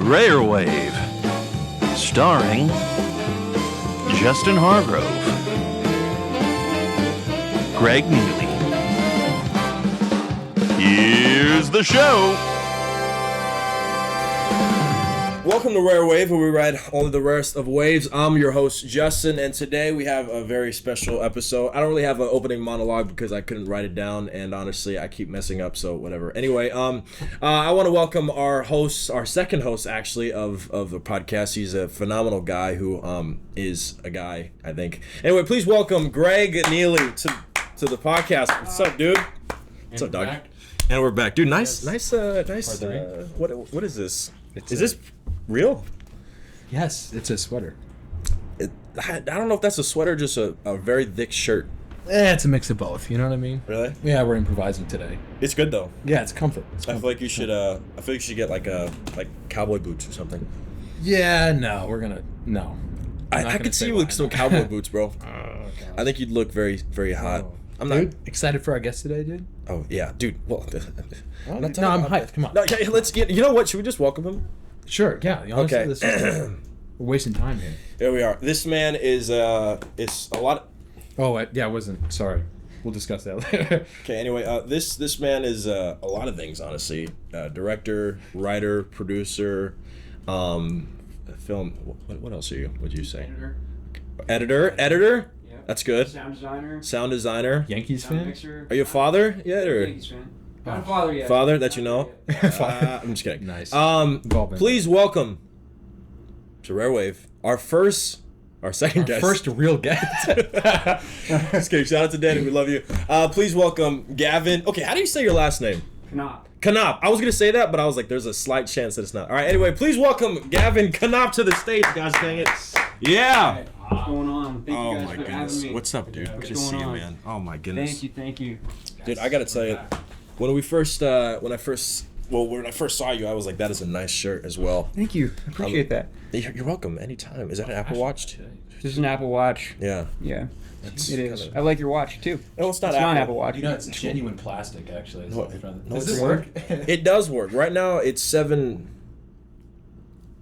Rare Wave, starring Justin Hargrove, Greg Neely. Here's the show. Welcome to Rare Wave, where we ride only the rarest of waves. I'm your host, Justin, and today we have a very special episode. I don't really have an opening monologue because I couldn't write it down, and honestly, I keep messing up, so whatever. Anyway, I want to welcome our host, our second host, actually, of the podcast. He's a phenomenal guy who is a guy, I think. Anyway, please welcome Greg Neely to the podcast. What's up, dude? What's up, dog? And we're back, dude. Nice. What is this? Is this real? Yes, it's a sweater. I don't know if that's a sweater or just a very thick shirt. It's a mix of both, you know what I mean? Really? Yeah, we're improvising today. It's good though. Yeah, it's comfort. I feel like you should. I feel like you should get like cowboy boots or something. Yeah, no, we're gonna no. I could see you with some cowboy boots, bro. I think you'd look very, very hot. I'm not excited for our guest today, dude. Oh yeah, dude. Well, I'm hyped. Come on. No, yeah, let's get. You know what? Should we just welcome him? Sure. Yeah. Honestly, Okay. We're wasting time here. Here we are. This man is it's a lot. I wasn't. Sorry. We'll discuss that later. Okay. Anyway, this man is a lot of things. Honestly, director, writer, producer, film. What else are you? What'd you say? Editor. Yeah. That's good. Sound designer. Yankees Sound fan? mixer. Are you a father yet, or Yankees fan. Not a father yet. father that you know? Father. I'm just kidding. Nice. Please welcome to Rare Wave our second guest. First real guest. Just kidding. Shout out to Danny. We love you. Please welcome Gavin. Okay, how do you say your last name? Konop. I was gonna say that, but I was like, there's a slight chance that it's not. All right. Anyway, please welcome Gavin Konop to the stage, guys. Dang it. Yeah. What's going on? Thank you guys my for goodness. having me. What's up, dude? Good to going see you, on? man. Oh my goodness. Thank you. Dude, I gotta tell you, when I first saw you, I was like, that is a nice shirt as well. Thank you. I appreciate that. You're welcome anytime. Is that an Apple Watch? This is an Apple Watch. Yeah. Yeah. It's It is. kinda- I like your watch too. No, it's not It's Apple. not Apple Watch. You know, it's genuine plastic, actually. No, Does it's it work? It does work. Right now, it's 7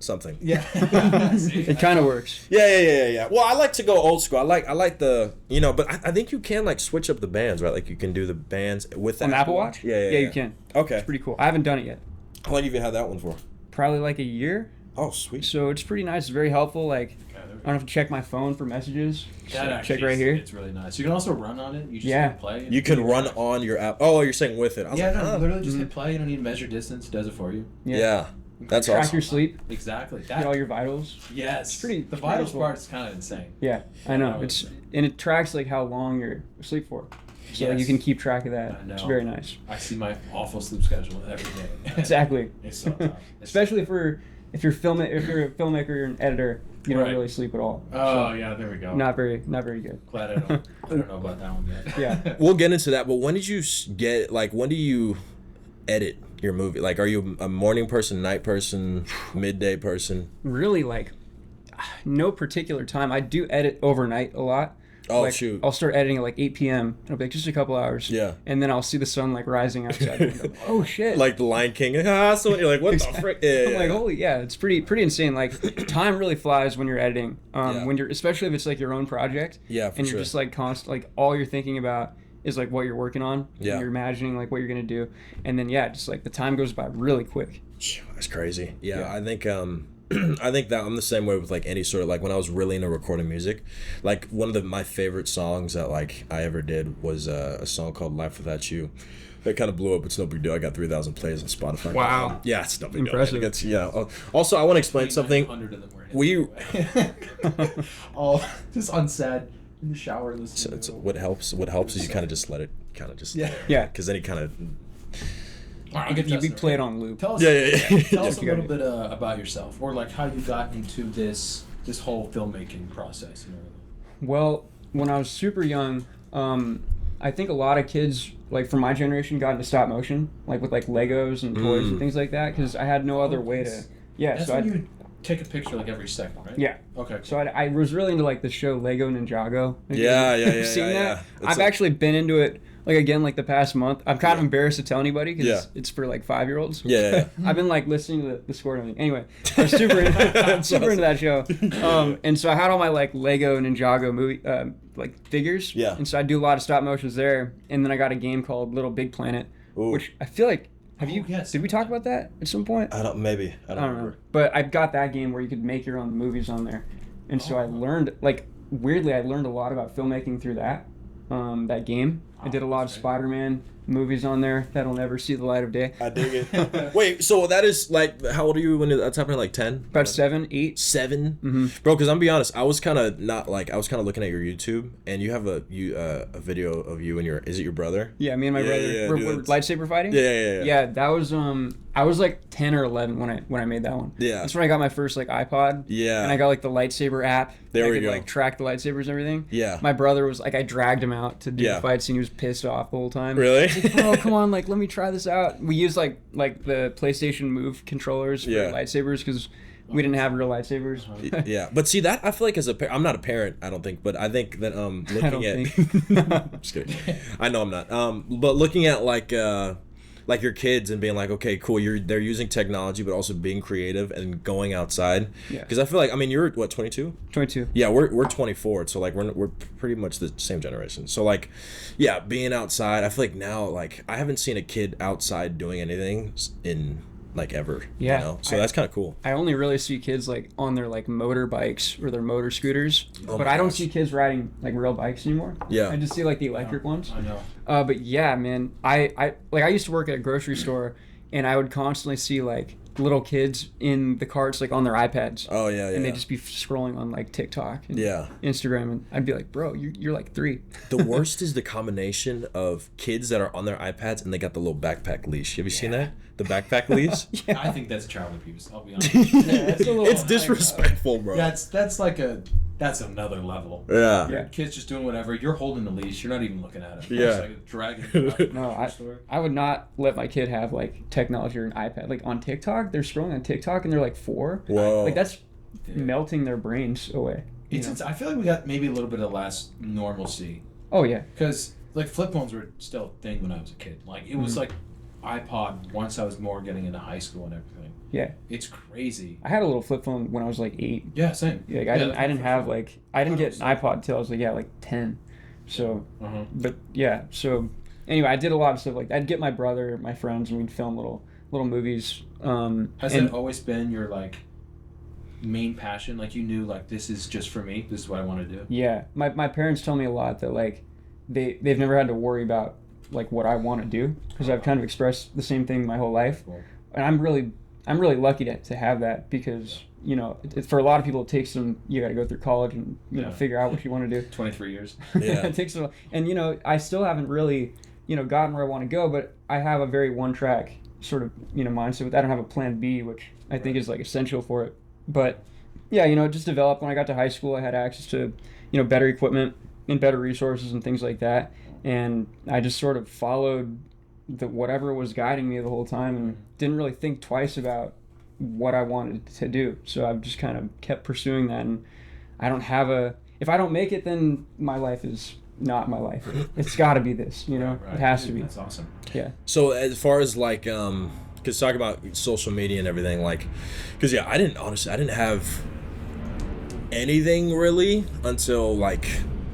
something. Yeah. It kind of works. Yeah. Well, I like to go old school. I like the, but I think you can like switch up the bands, right? Like you can do the bands with the On the Apple Watch? Yeah, you can. Okay. It's pretty cool. I haven't done it yet. How long have you had that one for? Probably like a year. Oh, sweet. So it's pretty nice. It's very helpful. Like I don't have to check my phone for messages. Check right here. It's really nice. You can also run on it. You just Yeah. hit play. You can run on your app. Oh, you're saying with it. I was Yeah, like, no, huh. literally just hit play. You don't need to measure distance. It does it for you. Yeah. That's Track awesome. your sleep. Exactly. Get all your vitals. Yes. It's pretty. The it's vitals pretty cool. part is kind of insane. Yeah, I know. Oh, And it tracks like how long you're asleep for. So like, you Yes. can keep track of that. I know. It's very nice. I see my awful sleep schedule every day. Exactly. It's so tough. Especially if you're a filmmaker, you're an editor, you don't Right. really sleep at all. Oh yeah, there we go. Not very good. Glad I don't know about that one yet. Yeah. We'll get into that, but when do you edit your movie? Like, are you a morning person, night person, midday person? Really, like, no particular time. I do edit overnight a lot. Oh, like, shoot. I'll start editing at like 8 p.m. It'll be like just a couple hours. Yeah. And then I'll see the sun like rising outside. And go, oh shit. Like the Lion King. So you're like, what the frick? Yeah, I'm like, holy, yeah, it's pretty insane. Like, time really flies when you're editing. Yeah. When you're, especially if it's like your own project. Yeah, for and sure. you're just like like all you're thinking about is like what you're working on. Yeah. And you're imagining like what you're gonna do, and then just like the time goes by really quick. That's crazy. Yeah, I think I think that I'm the same way with like any sort of, like when I was really into recording music, like one of my favorite songs that like I ever did was a song called Life Without You. That kind of blew up. It's no big deal. I got 3,000 plays on Spotify. Wow. Yeah, it's no big Impressive. deal. Yeah. Also, I want to explain something. 100 of them were We all just unsaid in the shower listening. it's what helps is you kind of just let it Yeah. because then you kind of All right, I'll get You play it on loop. Tell us, Yeah. Tell us a You got little bit about yourself, or like how you got into this whole filmmaking process. Well, when I was super young, I think a lot of kids like from my generation got into stop motion, like with like Legos and toys and things like that, because I had no other way to. Yeah. That's So when I. you take a picture like every second, right? Yeah. Okay. So I was really into like the show Lego Ninjago. Yeah. Seen that? It's I've actually been into it like again, like the past month, I'm kind of embarrassed to tell anybody because Yeah. it's for like 5-year-olds. Yeah. I've been like listening to the score and everything. Anyway, I was super into that show. And so I had all my like Lego Ninjago movie like figures. Yeah. And so I do a lot of stop motions there. And then I got a game called Little Big Planet, Ooh. which I feel like yes. did we talk about that at some point? I don't I don't know. remember. But I got that game where you could make your own movies on there. And so I learned, like, weirdly, I learned a lot about filmmaking through that game. I did a lot of Spider-Man movies on there that'll never see the light of day. I dig it. Wait, so that is like, how old are you when that's happening? Like 10? About 7, 8. 7? Mm-hmm. Bro, because I'm gonna be honest, I was kind of looking at your YouTube, and you have a video of you and is it your brother? Yeah, me and my brother. yeah, we're dude, lightsaber fighting? Yeah. Yeah, that was I was like 10 or 11 when I made that one. Yeah. That's when I got my first like iPod. Yeah. And I got like the lightsaber app. There I we could go. like track the lightsabers and everything. Yeah. My brother was like, I dragged him out to do Yeah. the fight scene. He was pissed off the whole time. Really? He's like, bro, come on, like let me try this out. We used like the PlayStation Move controllers for Yeah. lightsabers because we didn't have real lightsabers. Yeah, but see that I feel like as a I'm not a parent, I don't think, but I think that looking I don't at think. I'm just kidding. I know I'm not. But looking at like your kids and being like, okay, cool, they're using technology, but also being creative and going outside. Yeah. Because I feel like, I mean, you're what, 22? 22. Yeah, we're 24, so like we're pretty much the same generation. So like, yeah, being outside, I feel like now like I haven't seen a kid outside doing anything in like ever. Yeah. You know? So that's kind of cool. I only really see kids like on their like motorbikes or their motor scooters, Oh but my I don't gosh. see kids riding like real bikes anymore. Yeah. I just see like the electric ones. I know. But yeah, man, I used to work at a grocery store, and I would constantly see like little kids in the carts like on their iPads. Oh yeah, yeah. And they'd just be scrolling on like TikTok and Yeah. Instagram, and I'd be like, bro, you're like 3. The worst is the combination of kids that are on their iPads and they got the little backpack leash. Have you seen that? The backpack leash? I think that's child abuse. I'll be honest. It's disrespectful, bro. That's another level. Yeah. Yeah. Kids just doing whatever. You're holding the leash. You're not even looking at it. Yeah. It's like dragging it out. No, I would not let my kid have like technology or an iPad. Like on TikTok, they're scrolling on TikTok and they're like 4. Whoa. Like that's melting their brains away. you know? I feel like we got maybe a little bit of less normalcy. Oh yeah. Because like flip phones were still a thing when I was a kid. Like it was like iPod once I was more getting into high school and everything. Yeah. It's crazy. I had a little flip phone when I was like 8. Yeah, same. Like I didn't have like I didn't get an iPod till I was like 10. So but yeah, so anyway, I did a lot of stuff like that. I'd get my brother, my friends, and we'd film little movies. Has it always been your like main passion? Like you knew like this is just for me, this is what I want to do? Yeah. My parents tell me a lot that like they've never had to worry about like what I want to do because I've kind of expressed the same thing my whole life. Cool. And I'm really lucky to have that because you know for a lot of people it takes them, you got to go through college and you know figure out what you want to do. 23 years. Yeah. It takes a, and you know I still haven't really gotten where I want to go, but I have a very one track sort of mindset. I don't have a plan B, which I think is like essential for it. But yeah, it just developed when I got to high school. I had access to better equipment and better resources and things like that, and I just sort of followed whatever was guiding me the whole time and didn't really think twice about what I wanted to do. So I've just kind of kept pursuing that, and I don't have if I don't make it, then my life is not my life. It's got to be this, Right. It has to be. That's awesome. Yeah. So as far as like because talk about social media and everything, like, because I didn't have anything really until like,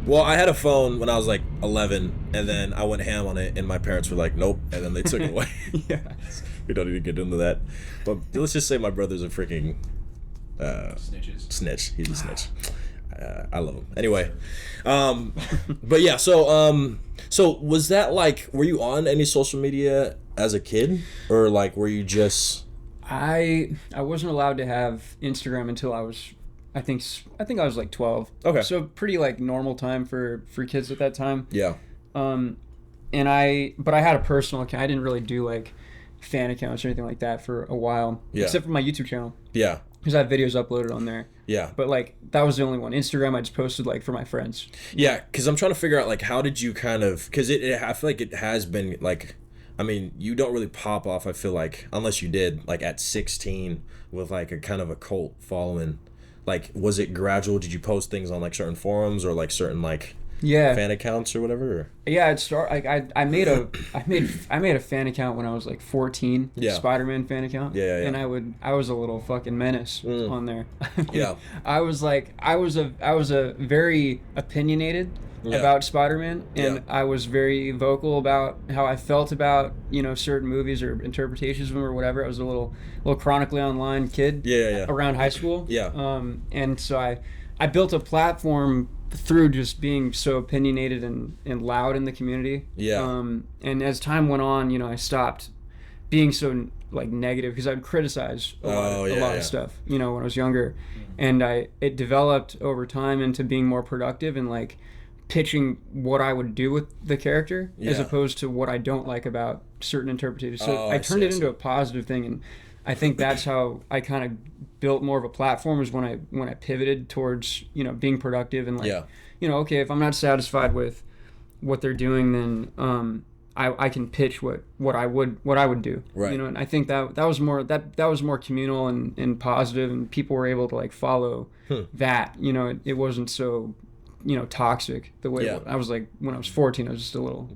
well, I had a phone when I was like 11, and then I went ham on it, and my parents were like, nope, and then they took it away. Yeah. We don't even get into that, but let's just say my brother's a freaking Snitches. snitch. He's a snitch. I love him. Anyway, but yeah. So was that like? Were you on any social media as a kid, or like were you just? I wasn't allowed to have Instagram until I was, I think I was like 12. Okay. So pretty like normal time for kids at that time. Yeah. But I had a personal account. I didn't really do like fan accounts or anything like that for a while. Yeah. Except for my YouTube channel. Yeah. Because I have videos uploaded on there. Yeah. But like that was the only one. Instagram I just posted like for my friends. Yeah, because I'm trying to figure out like how did you kind of, because I feel like it has been like, I mean, you don't really pop off, I feel like, unless you did like at 16 with like a kind of a cult following. Like, was it gradual? Did you post things on like certain forums or like certain like Yeah. fan accounts or whatever? Or? Yeah, I made a fan account when I was like 14. Yeah. Spider-Man fan account. Yeah. And I was a little fucking menace on there. Yeah. I was a very opinionated about Spider-Man, and I was very vocal about how I felt about, certain movies or interpretations of them or whatever. I was a little chronically online kid around high school. Yeah. And so I built a platform through just being so opinionated and loud in the community. Yeah. And as time went on, I stopped being so like negative because I would criticize a lot of stuff, when I was younger. And it developed over time into being more productive and like pitching what I would do with the character as opposed to what I don't like about certain interpretations. So I turned it into a positive thing, and I think that's how I kind of built more of a platform, is when I pivoted towards being productive and like okay, if I'm not satisfied with what they're doing, then I can pitch what I would do, right. And I think that was more communal and positive, and people were able to like follow that. It wasn't so toxic the way I was. Like when I was 14, I was just a little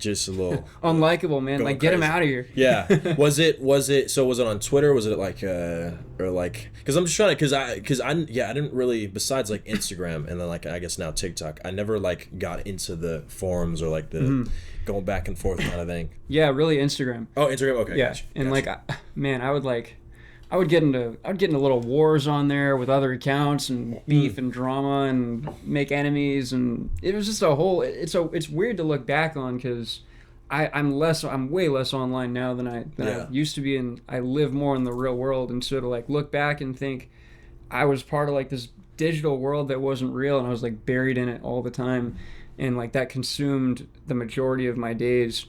unlikable, man. Like, get him out of here. Yeah. Was it on Twitter? Was it like or like, because I'm just trying to, because I didn't really, besides like Instagram and then like I guess now TikTok, I never like got into the forums or like the going back and forth kind of thing. Yeah, really Instagram. Oh, Instagram. Okay. Yeah, and like, man, I would get into little wars on there with other accounts and beef and drama and make enemies, and it was just a whole. It's weird to look back on, because I'm way less online now than I used to be, and I live more in the real world. And so to like look back and think I was part of like this digital world that wasn't real, and I was like buried in it all the time, and like that consumed the majority of my days.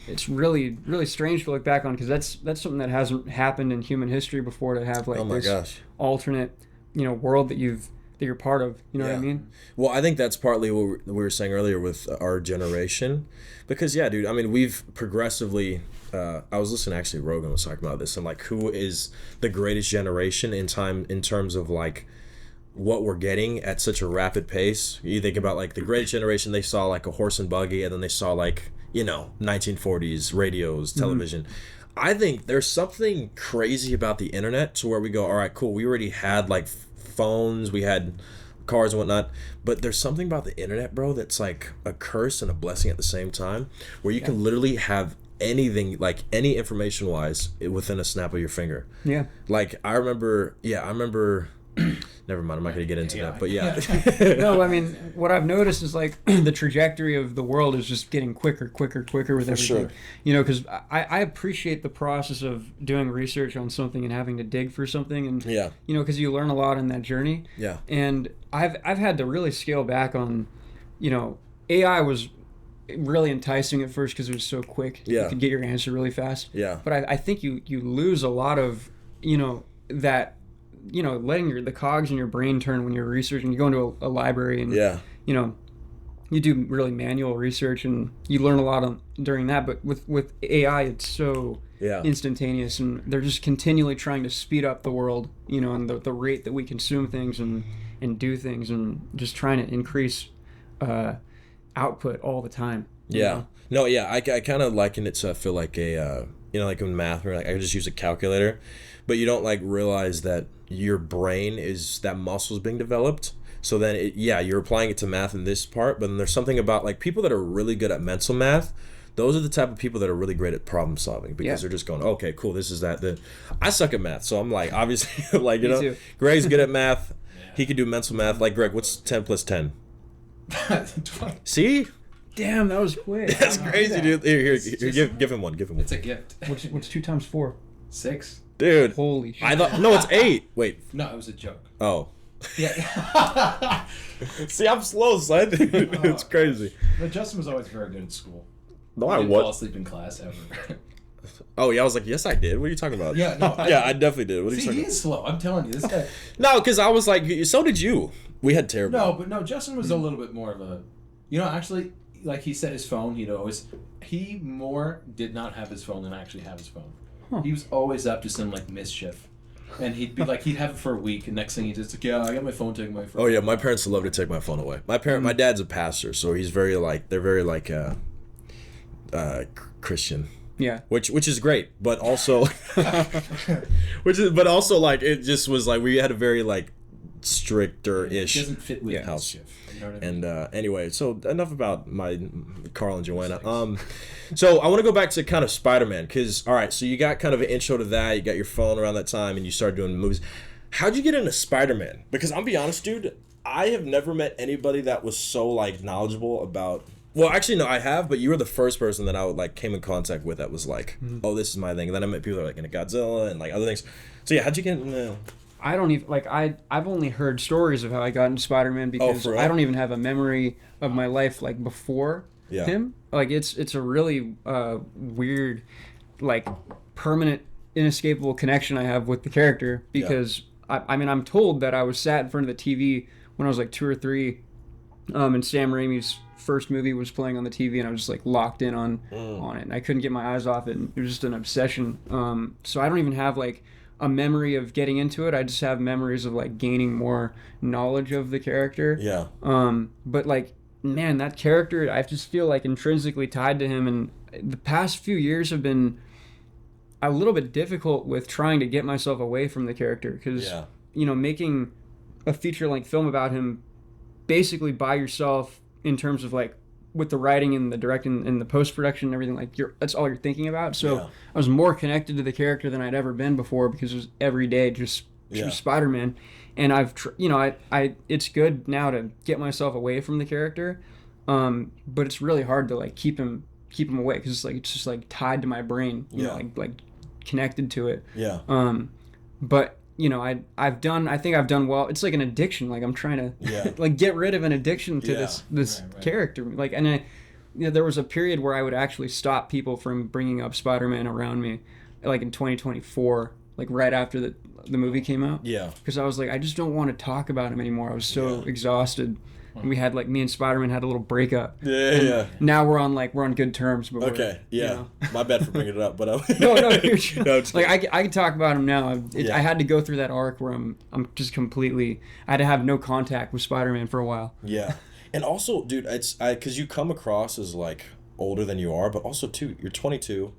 It's really, really strange to look back on, because that's something that hasn't happened in human history before, to have like this alternate, world that you're part of. You know what I mean? Well, I think that's partly what we were saying earlier with our generation, because dude, I mean, we've progressively. I was listening, actually, Rogan was talking about this, and like, who is the greatest generation in terms of like what we're getting at such a rapid pace. You think about like the greatest generation, they saw like a horse and buggy, and then they saw like 1940s radios, television. I think there's something crazy about the internet, to where we go, all right, cool, we already had like phones, we had cars and whatnot, but there's something about the internet, bro, that's like a curse and a blessing at the same time, where you can literally have anything, like any information wise, within a snap of your finger. Like I remember never mind, I'm not going to get into that, but No, I mean, what I've noticed is like the trajectory of the world is just getting quicker with everything. Sure. Because I appreciate the process of doing research on something and having to dig for something, and because you learn a lot in that journey. And I've had to really scale back on, AI was really enticing at first because it was so quick. You could get your answer really fast. But I think you lose a lot of that. Letting the cogs in your brain turn when you're researching. You go into a library and you do really manual research, and you learn a lot during that. But with AI, it's so instantaneous, and they're just continually trying to speed up the world, and the rate that we consume things and do things, and just trying to increase output all the time. I kind of liken it to, I feel like a like in math, where like I just use a calculator, but you don't like realize that your brain is, that muscle is being developed. So then you're applying it to math in this part, but then there's something about like people that are really good at mental math. Those are the type of people that are really great at problem solving, because they're just going, okay, cool, this is that. I suck at math, so I'm like, obviously, like, too. Greg's good at math. He can do mental math. Like, Greg, what's 10 plus 10? 20. See? Damn, that was quick. That's crazy, dude. Here, give him one. It's a gift. What's 2 times 4? 6. Dude. Holy shit. I thought, no, it's 8. Wait. No, it was a joke. Oh. Yeah. See, I'm slow, son. It's crazy. But Justin was always very good at school. No, I I didn't fall was. asleep in class ever. Oh, yeah, I was like, yes, I did. What are you talking about? Yeah, no. I definitely did. What are you See, talking he about? is slow. I'm telling you, this guy. No, because I was like, so did you. We had terrible. No, Justin was a little bit more of a, actually, like he said, his phone, he more did not have his phone than actually have his phone. He was always up to some like mischief. And he'd be like, he'd have it for a week, and next thing he's just like, yeah, I got my phone taken away. Oh yeah, my parents love to take my phone away. My dad's a pastor, so he's very like Christian. Yeah. Which is great, but also but also like it just was like we had a very like stricter-ish It doesn't fit with house. Shift, you know what I mean? And anyway, so enough about my Carl and Joanna. So I want to go back to kind of Spider-Man, because all right, so you got kind of an intro to that. You got your phone around that time, and you started doing movies. How'd you get into Spider-Man? Because I'll be honest, dude, I have never met anybody that was so like knowledgeable about. Well, actually, no, I have, but you were the first person that I would like came in contact with that was like, oh, this is my thing. And then I met people that are like into Godzilla and like other things. So yeah, how'd you get into? I don't even like I've only heard stories of how I got into Spider-Man because for real? I don't even have a memory of my life like before Yeah. him. Like it's a really weird, like permanent, inescapable connection I have with the character because I mean I'm told that I was sat in front of the TV when I was like 2 or 3, and Sam Raimi's first movie was playing on the TV and I was just like locked in on it and I couldn't get my eyes off it and it was just an obsession. So I don't even have like a memory of getting into it. I just have memories of like gaining more knowledge of the character. Yeah. But like, man, that character, I just feel like intrinsically tied to him. And the past few years have been a little bit difficult with trying to get myself away from the character because, you know, making a feature-length film about him basically by yourself in terms of like with the writing and the directing and the post-production and everything, like that's all you're thinking about. So I was more connected to the character than I'd ever been before because it was every day just Spider-Man. And I've I it's good now to get myself away from the character, but it's really hard to like keep him away because it's just like tied to my brain, you know, like connected to it. But you know, I think I've done well. It's like an addiction. Like I'm trying to like get rid of an addiction to this character. Like, and you know, there was a period where I would actually stop people from bringing up Spider-Man around me, like in 2024, like right after the movie came out. Yeah. Because I was like, I just don't want to talk about him anymore. I was so exhausted. And we had like me and Spider-Man had a little breakup. Now we're on good terms. But You know. My bad for bringing it up, but no, like I can talk about him now. I had to go through that arc where I'm just completely. I had to have no contact with Spider-Man for a while. Yeah, and also, dude, it's because you come across as like older than you are, but also too, you're 22.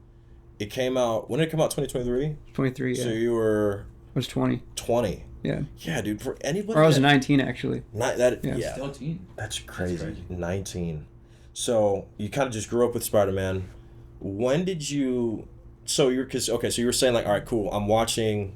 It came out when did it come out? 2023. 23. Yeah. So you were. I was 20. 20. Yeah. Yeah, dude. For anybody. Or I was 19 actually. Still a teen. That's crazy. 19. So you kind of just grew up with Spider-Man. When did you? So you were saying like, all right, cool. I'm watching.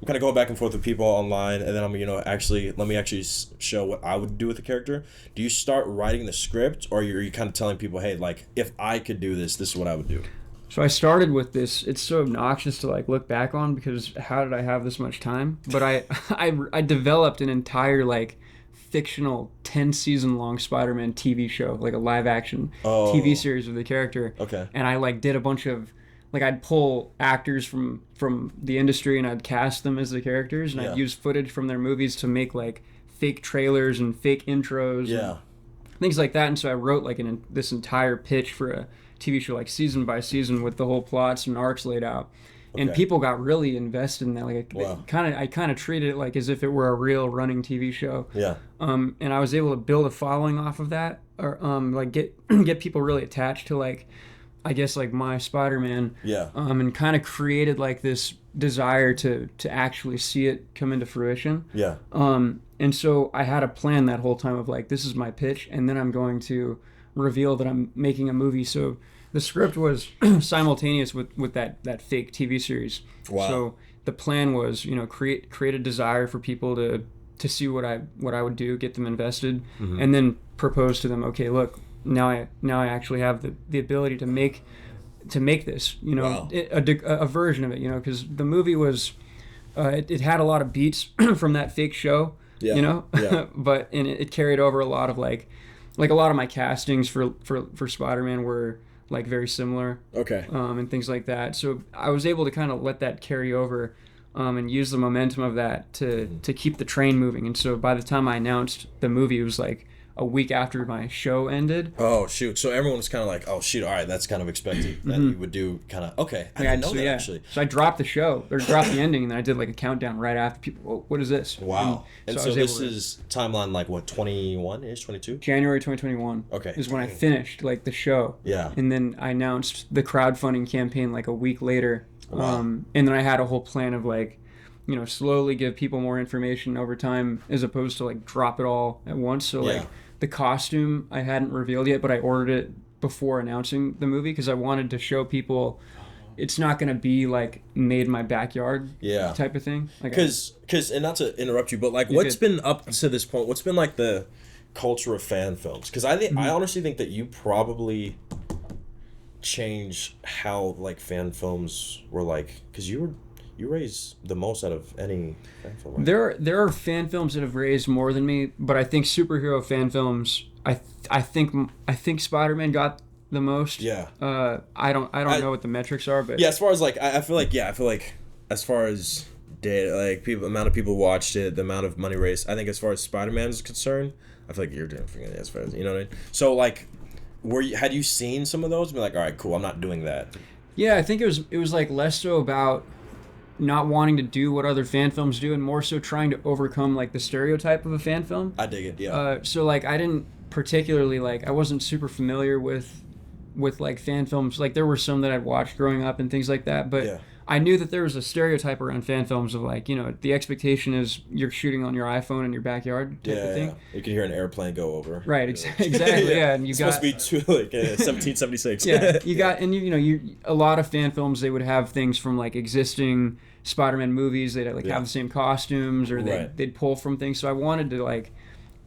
I'm kind of going back and forth with people online, and then I'm let me actually show what I would do with the character. Do you start writing the script, or are you kind of telling people, hey, like if I could do this, this is what I would do? So I started with this. It's so obnoxious to like look back on because how did I have this much time? But I developed an entire like fictional 10-season long Spider-Man TV show, like a live action TV series of the character. Okay. And I like did a bunch of like I'd pull actors from the industry and I'd cast them as the characters and I'd use footage from their movies to make like fake trailers and fake intros. And things like that. And so I wrote like this entire pitch for a TV show like season by season with the whole plots and arcs laid out, and people got really invested in that. Like I kind of treated it like as if it were a real running TV show. And I was able to build a following off of that, or like get people really attached to like, I guess like my Spider-Man. And kind of created like this desire to actually see it come into fruition. And so I had a plan that whole time of like, this is my pitch, and then I'm going to reveal that I'm making a movie. So the script was simultaneous with that fake TV series. Wow. So the plan was, you know, create a desire for people to see what I would do, get them invested, and then propose to them, okay, look, now I actually have the ability to make this, you know, a version of it, you know, because the movie was it had a lot of beats from that fake show, you know, but it carried over a lot of like a lot of my castings for Spider-Man were like very similar. And things like that. So I was able to kind of let that carry over, and use the momentum of that to keep the train moving. And so by the time I announced the movie, it was like, a week after my show ended. Oh shoot! So everyone was kind of like, "Oh shoot! All right, that's kind of expected that you would do." Kind of okay. I didn't know that actually. So I dropped the show, or dropped the ending, and then I did like a countdown right after. People, oh, what is this? Wow! And so I was this able to- is timeline like what 21-ish, 22? January 2021. Okay. Is when I finished like the show. Yeah. And then I announced the crowdfunding campaign like a week later. Wow. And then I had a whole plan of like, slowly give people more information over time as opposed to like drop it all at once. So like the costume I hadn't revealed yet, but I ordered it before announcing the movie because I wanted to show people it's not going to be like made in my backyard type of thing. Like Because and not to interrupt you, but like what's been up to this point? What's been like the culture of fan films? Because I think I honestly think that you probably changed how like fan films were like because you raised the most out of any fan film. Right? There are fan films that have raised more than me, but I think superhero fan films. I think Spider-Man got the most. Yeah. I don't know what the metrics are, but as far as like I feel like as far as data, like people, amount of people watched it, the amount of money raised. I think as far as Spider-Man is concerned, I feel like you're doing freaking as far as you know what I mean. So like, had you seen some of those? And be like, all right, cool, I'm not doing that. Yeah, I think it was like less so about not wanting to do what other fan films do and more so trying to overcome like the stereotype of a fan film. I dig it. Yeah. So like I didn't particularly like I wasn't super familiar with like fan films. Like there were some that I'd watched growing up and things like that, but I knew that there was a stereotype around fan films of like, the expectation is you're shooting on your iPhone in your backyard type of thing. Yeah. You can hear an airplane go over. Right, exactly. Yeah, and it's supposed to be 1776. Yeah, you got and you a lot of fan films they would have things from like existing Spider-Man movies. They'd like have the same costumes or they'd pull from things. So I wanted to like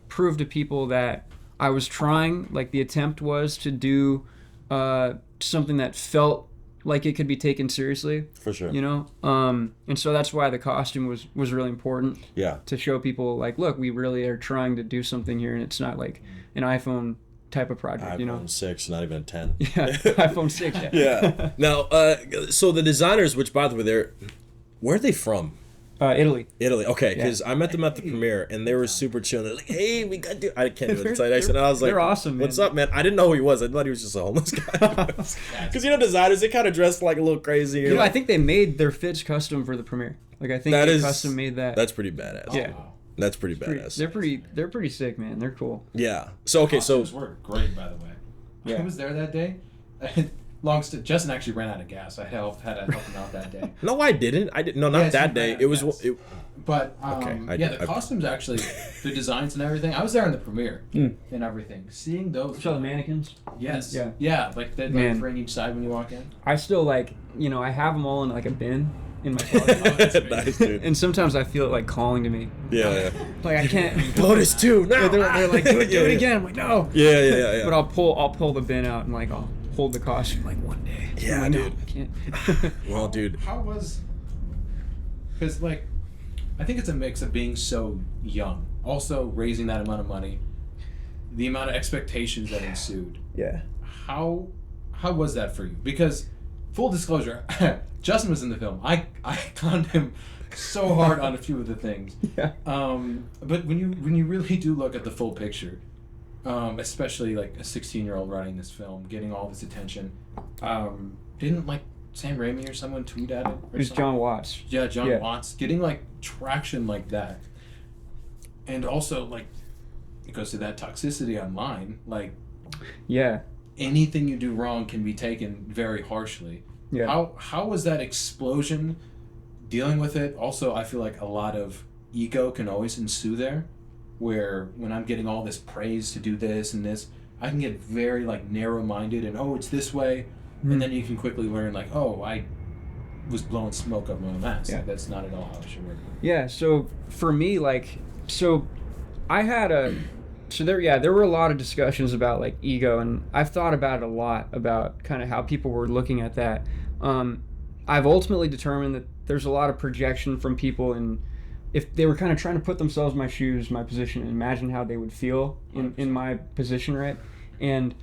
prove to people that I was trying, like the attempt was to do something that felt like it could be taken seriously. For sure. And so that's why the costume was really important. Yeah. To show people like, look, we really are trying to do something here, and it's not like an iPhone type of project. iPhone 6, not even a 10. Yeah, iPhone 6. Yeah. Now, so the designers, which by the way, where are they from? Italy. Italy, okay, because I met them at the premiere and they were super chill. They're like, "Hey, we got to." I can't do it. And I was like, "They're awesome, man. What's up, man?" I didn't know who he was. I thought he was just a homeless guy. Because designers, they kind of dress like a little crazy. I think they made their fits custom for the premiere. Like I think they custom made that. That's pretty badass. Yeah, that's pretty badass. They're pretty sick, man. They're cool. Yeah. So okay, Costumes were great, by the way. Yeah. I was there that day. Justin actually ran out of gas. I had to help him out that day. No, I didn't. I didn't. No, not that day. It was. But the costumes actually, the designs and everything. I was there in the premiere and everything. Seeing those. Show the mannequins. Yes. Yeah. Like that like for each side when you walk in. I still I have them all in like a bin in my closet. Nice, dude. And sometimes I feel it like calling to me. Yeah. Like I can't. Lotus 2. No. They're like, do it again. I'm like, no. Yeah. But I'll pull the bin out and like I'll hold the costume like one day. Yeah, like, dude. No, I can't. Well, dude. How was? Because like, I think it's a mix of being so young, also raising that amount of money, the amount of expectations that ensued. Yeah. How was that for you? Because, full disclosure, Justin was in the film. I conned him so hard on a few of the things. Yeah. But when you really do look at the full picture, especially like a 16-year-old running this film, getting all this attention, didn't like Sam Raimi or someone tweet at it? It was John Watts. Yeah, John Watts. Getting like traction like that. And also like it goes to that toxicity online. Like anything you do wrong can be taken very harshly. Yeah. How was that explosion dealing with it? Also, I feel like a lot of ego can always ensue there, where when I'm getting all this praise to do this and this, I can get very like narrow-minded and it's this way. And then you can quickly learn, like, I was blowing smoke up my own ass. Yeah. Like, that's not at all how it should work. Yeah, so for me, I had there were a lot of discussions about, like, ego, and I've thought about it a lot, about kind of how people were looking at that. I've ultimately determined that there's a lot of projection from people, and if they were kind of trying to put themselves in my shoes, my position, and imagine how they would feel in my position, right? And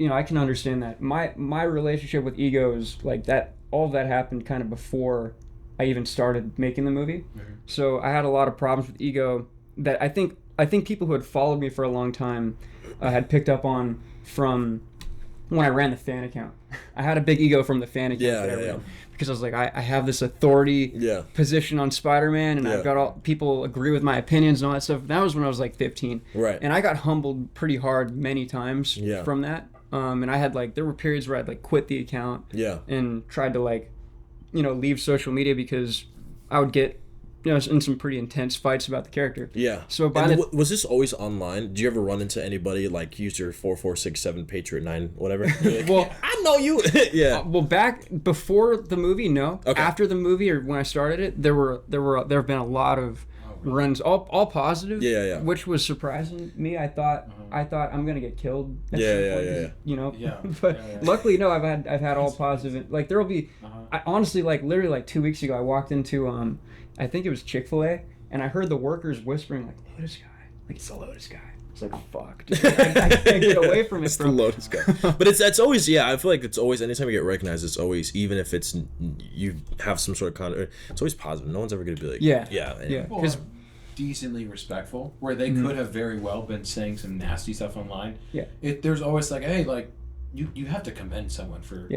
I can understand that. My relationship with ego is like that. All of that happened kind of before I even started making the movie. Mm-hmm. So I had a lot of problems with ego that I think I think people who had followed me for a long time had picked up on from when I ran the fan account. I had a big ego from the fan account. Yeah. Because I was like, I have this authority position on Spider-Man, and I've got all people agree with my opinions and all that stuff. That was when I was like 15. Right. And I got humbled pretty hard many times from that. And I had there were periods where I'd quit the account and tried to leave social media because I would get in some pretty intense fights about the character. Yeah. So was this always online? Did you ever run into anybody user 4467 Patriot 9 whatever? Well, I know you. Yeah. Well, back before the movie, no. Okay. After the movie or when I started it, there have been a lot of runs, all positive. Yeah. Which was surprising me. I thought I'm gonna get killed. Yeah. But luckily, no. I've had all positive. There will be. I honestly literally 2 weeks ago, I walked into I think it was Chick-fil-A, and I heard the workers whispering Lotus guy, it's the Lotus guy. It's fuck, dude. I can't get away from it. It's the Lotus guy. But that's always, I feel like it's always, anytime you get recognized, it's always, even if it's, you have some sort of content, it's always positive. No one's ever going to be like, yeah. Or decently respectful, where they could have very well been saying some nasty stuff online. Yeah. There's always hey, you have to commend someone for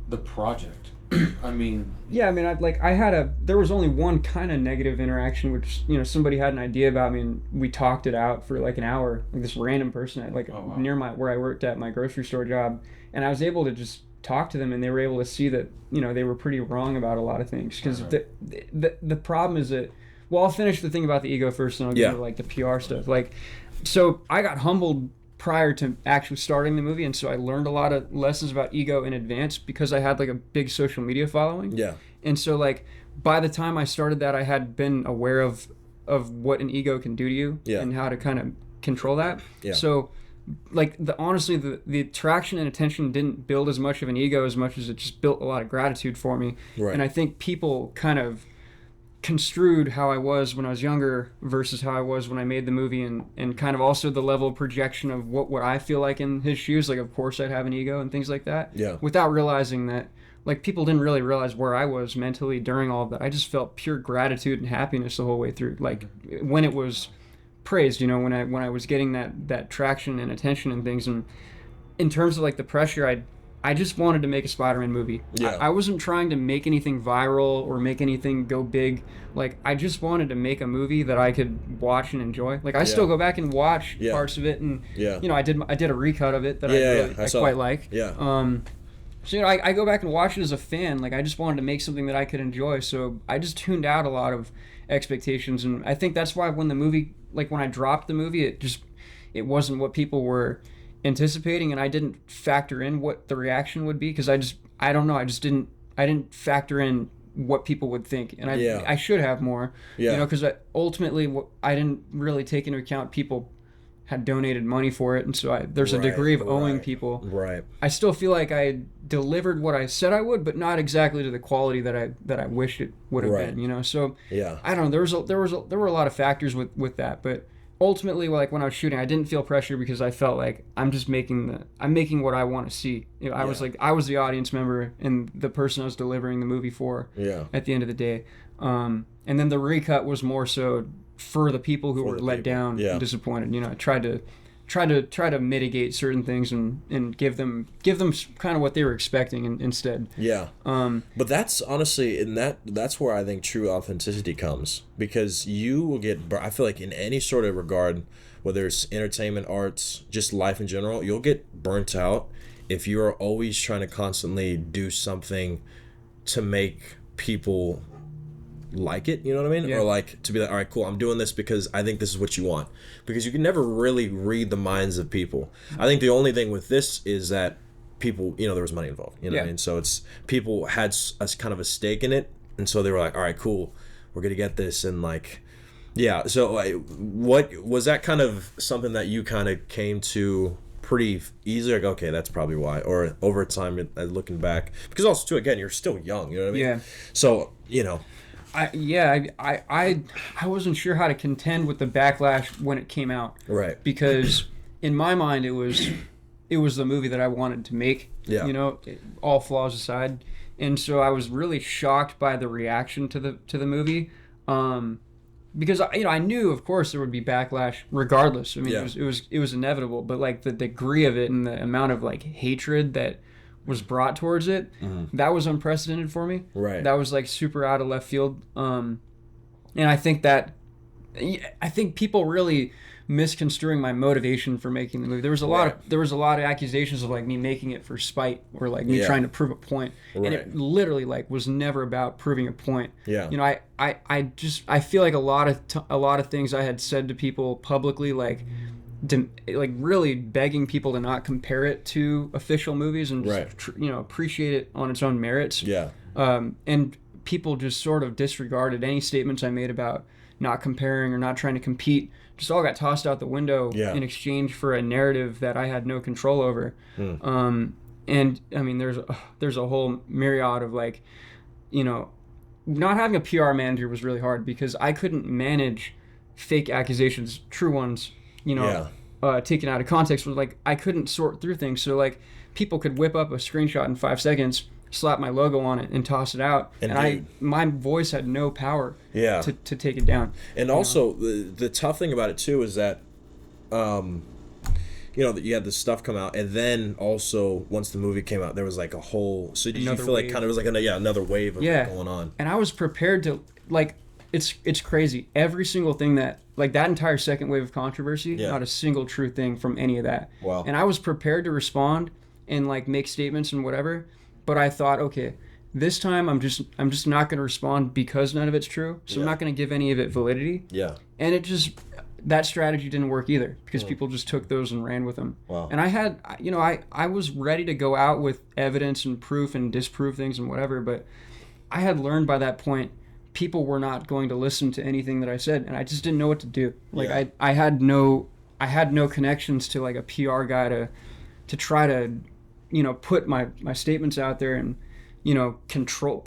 the project. I mean, there was only one kind of negative interaction, which somebody had an idea about me, and we talked it out for an hour. This random person at near where I worked at my grocery store job, and I was able to just talk to them, and they were able to see that they were pretty wrong about a lot of things. Because the problem is that, well, I'll finish the thing about the ego first, and I'll get into the PR stuff. So I got humbled prior to actually starting the movie, and so I learned a lot of lessons about ego in advance because I had a big social media following. Yeah. And so by the time I started that, I had been aware of what an ego can do to you and how to kind of control that. Yeah. So honestly the attraction and attention didn't build as much of an ego as much as it just built a lot of gratitude for me. Right. And I think people kind of construed how I was when I was younger versus how I was when I made the movie, and kind of also the level of projection of what I feel like in his shoes. Of course I'd have an ego and things like that. Yeah. Without realizing that, people didn't really realize where I was mentally during all of that. I just felt pure gratitude and happiness the whole way through. When it was praised, when I was getting that traction and attention and things. And in terms of the pressure, I just wanted to make a Spider-Man movie. Yeah. I wasn't trying to make anything viral or make anything go big. I just wanted to make a movie that I could watch and enjoy. I still go back and watch parts of it, and I did a recut of it that I quite like. Yeah. So I go back and watch it as a fan. I just wanted to make something that I could enjoy. So I just tuned out a lot of expectations, and I think that's why when the movie, when I dropped the movie, it wasn't what people were anticipating, and I didn't factor in what the reaction would be because I didn't factor in what people would think, and I should have more, because ultimately I didn't really take into account people had donated money for it, and so there's a degree of owing people. Right. I still feel like I delivered what I said I would, but not exactly to the quality that I wished it would have been. So I don't know. There were a lot of factors with that, but ultimately, when I was shooting, I didn't feel pressure because I felt like I'm making what I want to see. I was the audience member and the person I was delivering the movie for. Yeah. At the end of the day, and then the recut was more so for the people who were let down and disappointed. I tried to mitigate certain things and give them kind of what they were expecting instead. Yeah. But that's honestly, that's where I think true authenticity comes, because you will get, I feel like in any sort of regard, whether it's entertainment, arts, just life in general, you'll get burnt out if you are always trying to constantly do something to make people like it, you know what I mean? Yeah. Or to be all right, cool, I'm doing this because I think this is what you want, because you can never really read the minds of people. I think the only thing with this is that people, there was money involved, you know what I mean? So it's, people had a kind of a stake in it, and so they were like, all right, cool, we're gonna get this, and so what was that kind of something that you kind of came to pretty easy, okay, that's probably why, or over time looking back, because also too, again, you're still young, you know what I mean? Yeah. So I wasn't sure how to contend with the backlash when it came out. Right. Because in my mind it was the movie that I wanted to make. Yeah. All flaws aside. And so I was really shocked by the reaction to the movie. because I knew, of course, there would be backlash regardless. I mean, Yeah. it was inevitable, but like the degree of it and the amount of like hatred that was brought towards it, that was unprecedented for me. Right. That was like super out of left field. And I think people really misconstruing my motivation for making the movie. There was a lot of accusations of like me making it for spite or like me trying to prove a point, and it literally like was never about proving a point. Yeah. I feel like a lot of things I had said to people publicly, like really begging people to not compare it to official movies and just, appreciate it on its own merits. Yeah. And people just sort of disregarded any statements I made about not comparing or not trying to compete. Just all got tossed out the window in exchange for a narrative that I had no control over. And I mean, there's a whole myriad of like, not having a PR manager was really hard because I couldn't manage fake accusations, true ones, taken out of context. Was like I couldn't sort through things. So like people could whip up a screenshot in 5 seconds, slap my logo on it and toss it out, and my voice had no power to take it down. And also the tough thing about it too is that that you had this stuff come out, and then also once the movie came out there was like a whole, so did you feel like kind of was like another wave of it going on? And I was prepared to like, it's crazy, every single thing that like that entire second wave of controversy, not a single true thing from any of that. Wow. And I was prepared to respond and like make statements and whatever. But I thought, okay, this time I'm just not going to respond because none of it's true. So I'm not going to give any of it validity. Yeah. And that strategy didn't work either because people just took those and ran with them. Wow. And I had, I was ready to go out with evidence and proof and disprove things and whatever. But I had learned by that point, people were not going to listen to anything that I said. And I just didn't know what to do. Like I had no connections to like a PR guy to try to, put my statements out there and, control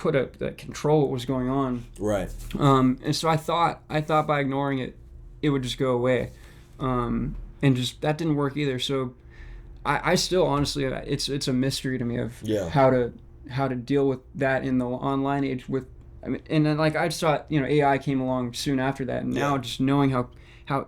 what was going on. Right. And so I thought by ignoring it, it would just go away. And just, that didn't work either. So I still, honestly, it's a mystery to me of how to deal with that in the online age and then like I just thought, AI came along soon after that. And now just knowing how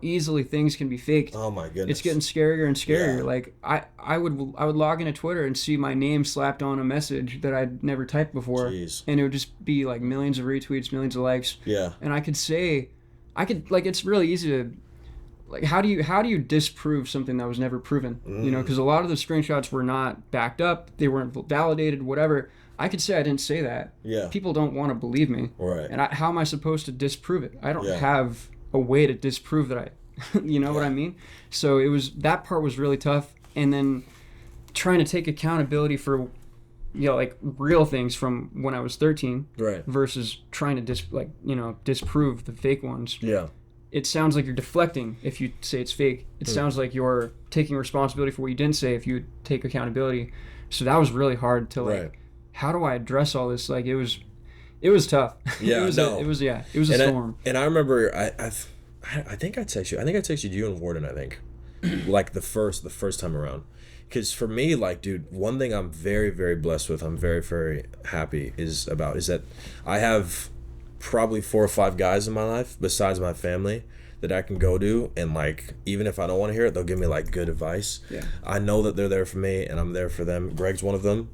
easily things can be faked. Oh my goodness. It's getting scarier and scarier. Yeah. Like I would log into Twitter and see my name slapped on a message that I'd never typed before. Jeez. And it would just be like millions of retweets, millions of likes. Yeah. And it's really easy to, like, how do you disprove something that was never proven? Because a lot of the screenshots were not backed up, they weren't validated, whatever. I could say I didn't say that. Yeah. People don't want to believe me. Right. And how am I supposed to disprove it? I don't have a way to disprove that what I mean? So that part was really tough. And then trying to take accountability for, like real things from when I was 13 versus trying to disprove the fake ones. Yeah. It sounds like you're deflecting if you say it's fake. It sounds like you're taking responsibility for what you didn't say if you take accountability. So that was really hard to how do I address all this? Like it was tough. Yeah, it was a storm. And I remember I think I texted you. I think I texted you and Warden, I think. Like the first time around. Because for me, like, dude, one thing I'm very, very blessed with, I'm very, very happy is that I have probably 4 or 5 guys in my life besides my family that I can go to, and like even if I don't want to hear it, they'll give me like good advice. Yeah. I know that they're there for me and I'm there for them. Greg's one of them.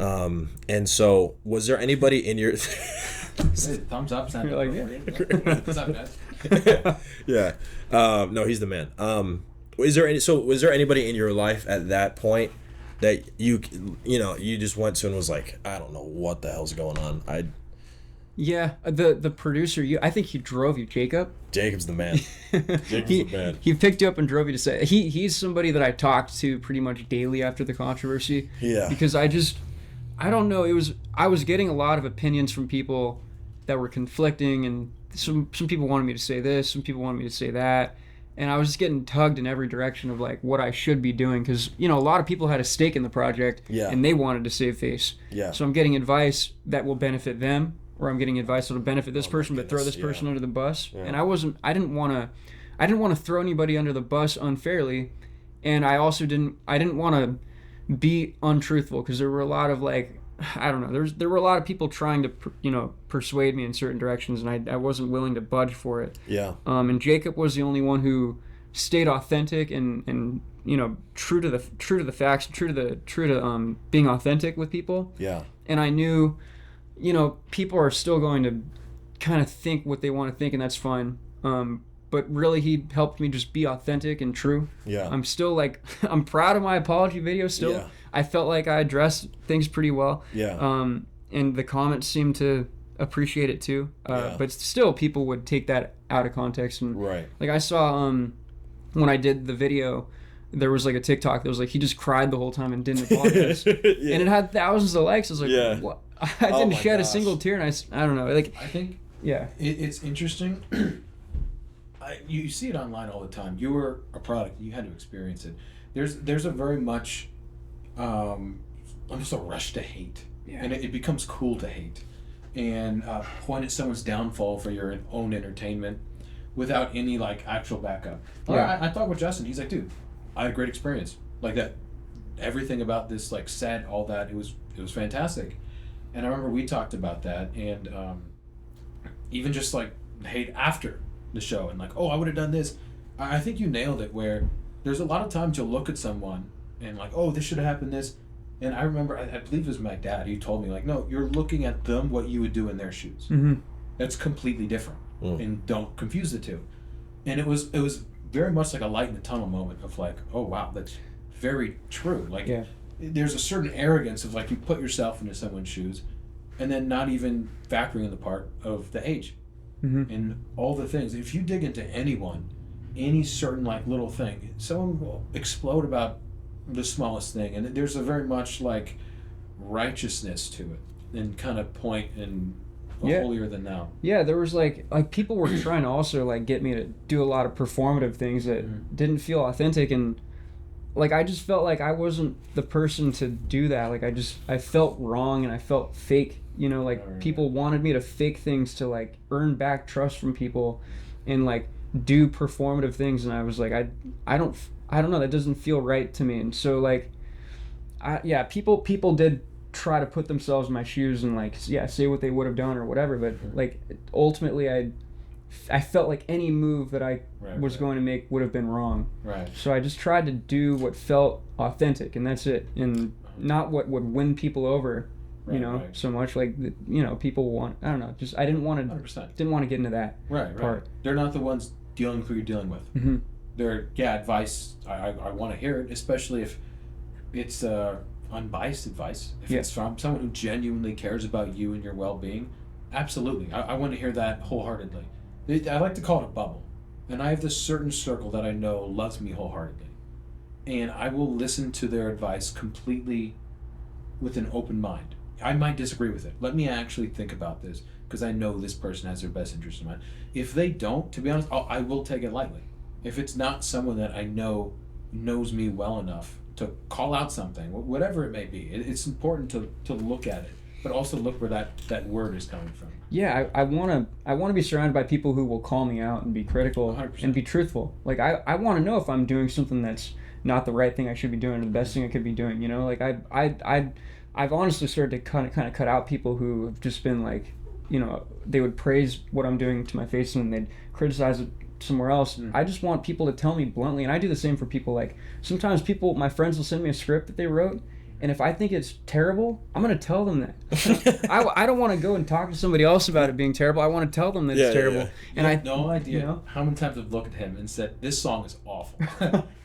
And so was there anybody in your thumbs up sound like, what's up, guys? Yeah. No, he's the man. Was there anybody in your life at that point that you just went to and was like, I don't know what the hell's going on? Yeah, the producer, I think he drove you, Jacob. Jacob's the man. Jacob's the man. He picked you up and drove you to say he's somebody that I talked to pretty much daily after the controversy. Yeah. Because I don't know, I was getting a lot of opinions from people that were conflicting, and some people wanted me to say this, some people wanted me to say that, and I was just getting tugged in every direction of like what I should be doing, because a lot of people had a stake in the project, and they wanted to save face. Yeah. So I'm getting advice that will benefit them, or I'm getting advice that will benefit this person but throw this person under the bus. Yeah. And I didn't want to throw anybody under the bus unfairly, and I didn't want to be untruthful, because there were a lot of like I don't know. There were a lot of people trying to, persuade me in certain directions, and I wasn't willing to budge for it. Yeah. And Jacob was the only one who stayed authentic and true to the facts, true to being authentic with people. Yeah. And I knew, people are still going to kind of think what they want to think, and that's fine. But really, he helped me just be authentic and true. Yeah. I'm still I'm proud of my apology video still. Yeah. I felt like I addressed things pretty well. Yeah. And the comments seemed to appreciate it too. But still, people would take that out of context. And right. like I saw when I did the video, there was like a TikTok that was like, he just cried the whole time and didn't apologize. And it had thousands of likes. I was like, what? I didn't shed a single tear, and I don't know. Like, I think it's interesting. You see it online all the time. You were a product. You had to experience it. There's a very much almost a rush to hate, and it becomes cool to hate, and point at someone's downfall for your own entertainment, without any like actual backup. Yeah. I talked with Justin. He's like, dude, I had a great experience. Like that, everything about this like set, all that, it was fantastic. And I remember we talked about that, and even just like hate after the show, and like, oh, I would have done this. I think you nailed it. Where there's a lot of times you'll look at someone and like, oh, this should have happened. This, and I remember, I believe it was my dad. He told me like, no, you're looking at them what you would do in their shoes. Mm-hmm. That's completely different, and don't confuse the two. And it was very much like a light in the tunnel moment of like, oh wow, that's very true. Like, there's a certain arrogance of like you put yourself into someone's shoes, and then not even factoring in the part of the age. Mm-hmm. And all the things. If you dig into anyone, any certain like little thing, someone will explode about the smallest thing, and there's a very much like righteousness to it, and kind of point and holier than thou. Yeah, there was like people were trying to also like get me to do a lot of performative things that didn't feel authentic, and like I just felt like I wasn't the person to do that. Like I felt wrong, and I felt fake. People wanted me to fake things to like earn back trust from people, and like do performative things, and I was like, I don't know, that doesn't feel right to me. And so like, people did try to put themselves in my shoes and like say what they would have done or whatever, but like ultimately I felt like any move that I was going to make would have been wrong. Right. So I just tried to do what felt authentic, and that's it, and not what would win people over. So much like people want. I don't know. Just I didn't want to. 100%. Didn't want to get into that part. They're not the ones dealing with who you're dealing with. Mm-hmm. They're advice. I want to hear it, especially if it's unbiased advice. If it's from someone who genuinely cares about you and your well-being, absolutely. I want to hear that wholeheartedly. I like to call it a bubble, and I have this certain circle that I know loves me wholeheartedly, and I will listen to their advice completely with an open mind. I might disagree with it. Let me actually think about this, because I know this person has their best interest in mind. If they don't, to be honest, I will take it lightly. If it's not someone that I know knows me well enough to call out something, whatever it may be, it's important to look at it, but also look where that word is coming from. Yeah, I want to be surrounded by people who will call me out and be critical 100%. and be truthful. Like I want to know if I'm doing something that's not the right thing I should be doing, or the best thing I could be doing. Like I've honestly started to kind of cut out people who have just been like, they would praise what I'm doing to my face and they'd criticize it somewhere else. I just want people to tell me bluntly, and I do the same for people. Like sometimes my friends will send me a script that they wrote, and if I think it's terrible, I'm going to tell them that. I don't want to go and talk to somebody else about it being terrible. I want to tell them that it's terrible. Yeah. And I have no idea how many times I've looked at him and said, this song is awful.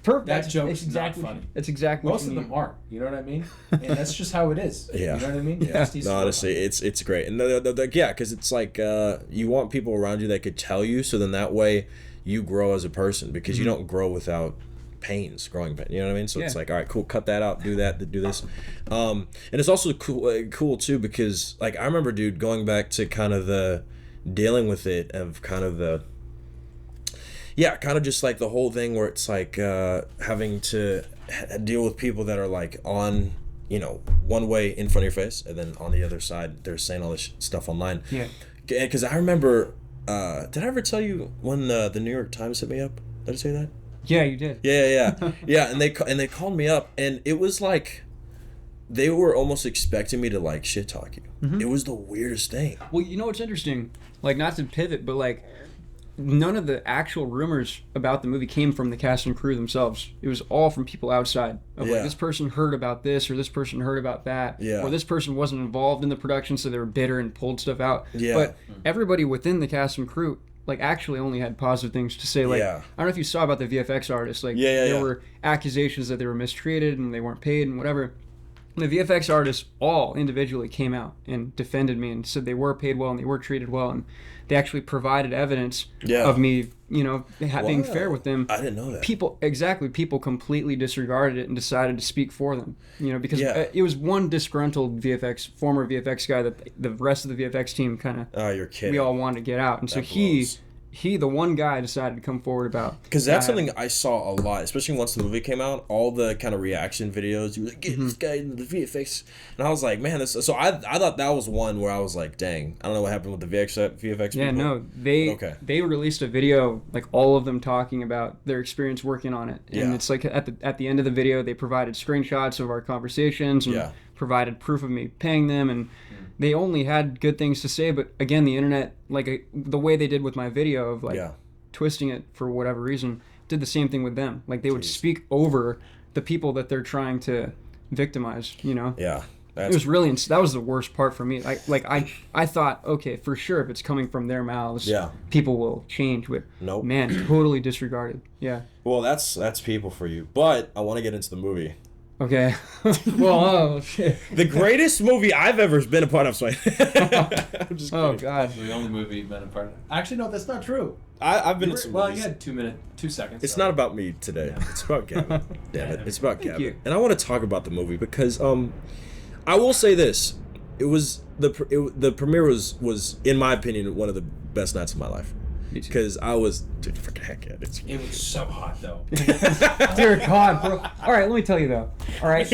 Perfect. That joke's not funny. That's exactly Most of them aren't. You know what I mean? And that's just how it is. Yeah. You know what I mean? Yeah. No, honestly, it's great. And because it's like you want people around you that could tell you, so then that way you grow as a person, because you don't grow without growing pain, you know what I mean? So it's like, all right, cool, cut that out, do that, do this. And it's also cool too, because like I remember, dude, going back to kind of the dealing with it of kind of the kind of just like the whole thing where it's like having to deal with people that are like on one way in front of your face, and then on the other side they're saying all this stuff online. Because I remember, did I ever tell you when the New York Times hit me up? Did I say that? Yeah, you did. Yeah. And they called me up, and it was like they were almost expecting me to like shit talk you. It was the weirdest thing. Well, you know what's interesting? Like, not to pivot, but like, none of the actual rumors about the movie came from the cast and crew themselves. It was all from people outside. Of like, this person heard about this, or this person heard about that, or this person wasn't involved in the production, so they were bitter and pulled stuff out. But everybody within the cast and crew, like, actually only had positive things to say. Like, I don't know if you saw about the VFX artists. Like, there were accusations that they were mistreated and they weren't paid and whatever. The VFX artists all individually came out and defended me and said they were paid well and they were treated well, and they actually provided evidence of me, you know, being fair with them. I didn't know that. People completely disregarded it and decided to speak for them, you know, because it was one disgruntled former VFX guy that the rest of the VFX team kind of, oh, you're kidding. we all wanted to get out, and that so the one guy decided to come forward about, because that's something I saw a lot, especially once the movie came out. All the kind of reaction videos, you were like, get this guy into the VFX, and I was like, man, this. So I thought that was one where I was like, dang, I don't know what happened with the VFX. Yeah, people. No, they released a video, like all of them talking about their experience working on it, and it's like at the end of the video they provided screenshots of our conversations and provided proof of me paying them, and they only had good things to say. But again, the internet, like the way they did with my video of like twisting it for whatever reason, did the same thing with them. Like they would speak over the people that they're trying to victimize, you know? Yeah. It was really, that was the worst part for me. I thought, okay, for sure, if it's coming from their mouths, people will change. But man, totally disregarded. Yeah. Well, that's people for you. But I want to get into the movie. Okay. Well, oh shit. The greatest movie I've ever been a part of. Sorry. I'm just kidding. God. The only movie you've been a part of. Actually, no, that's not true. I've been in some movies. Well, you had 2 seconds. It's not about me today. Yeah. It's about Gavin. Damn it. It's about Gavin. You. And I want to talk about the movie because I will say this. It was the premiere was in my opinion one of the best nights of my life. Because I was, dude, freaking heck yeah. It was so hot though. Dear God, bro. All right, let me tell you though. All right.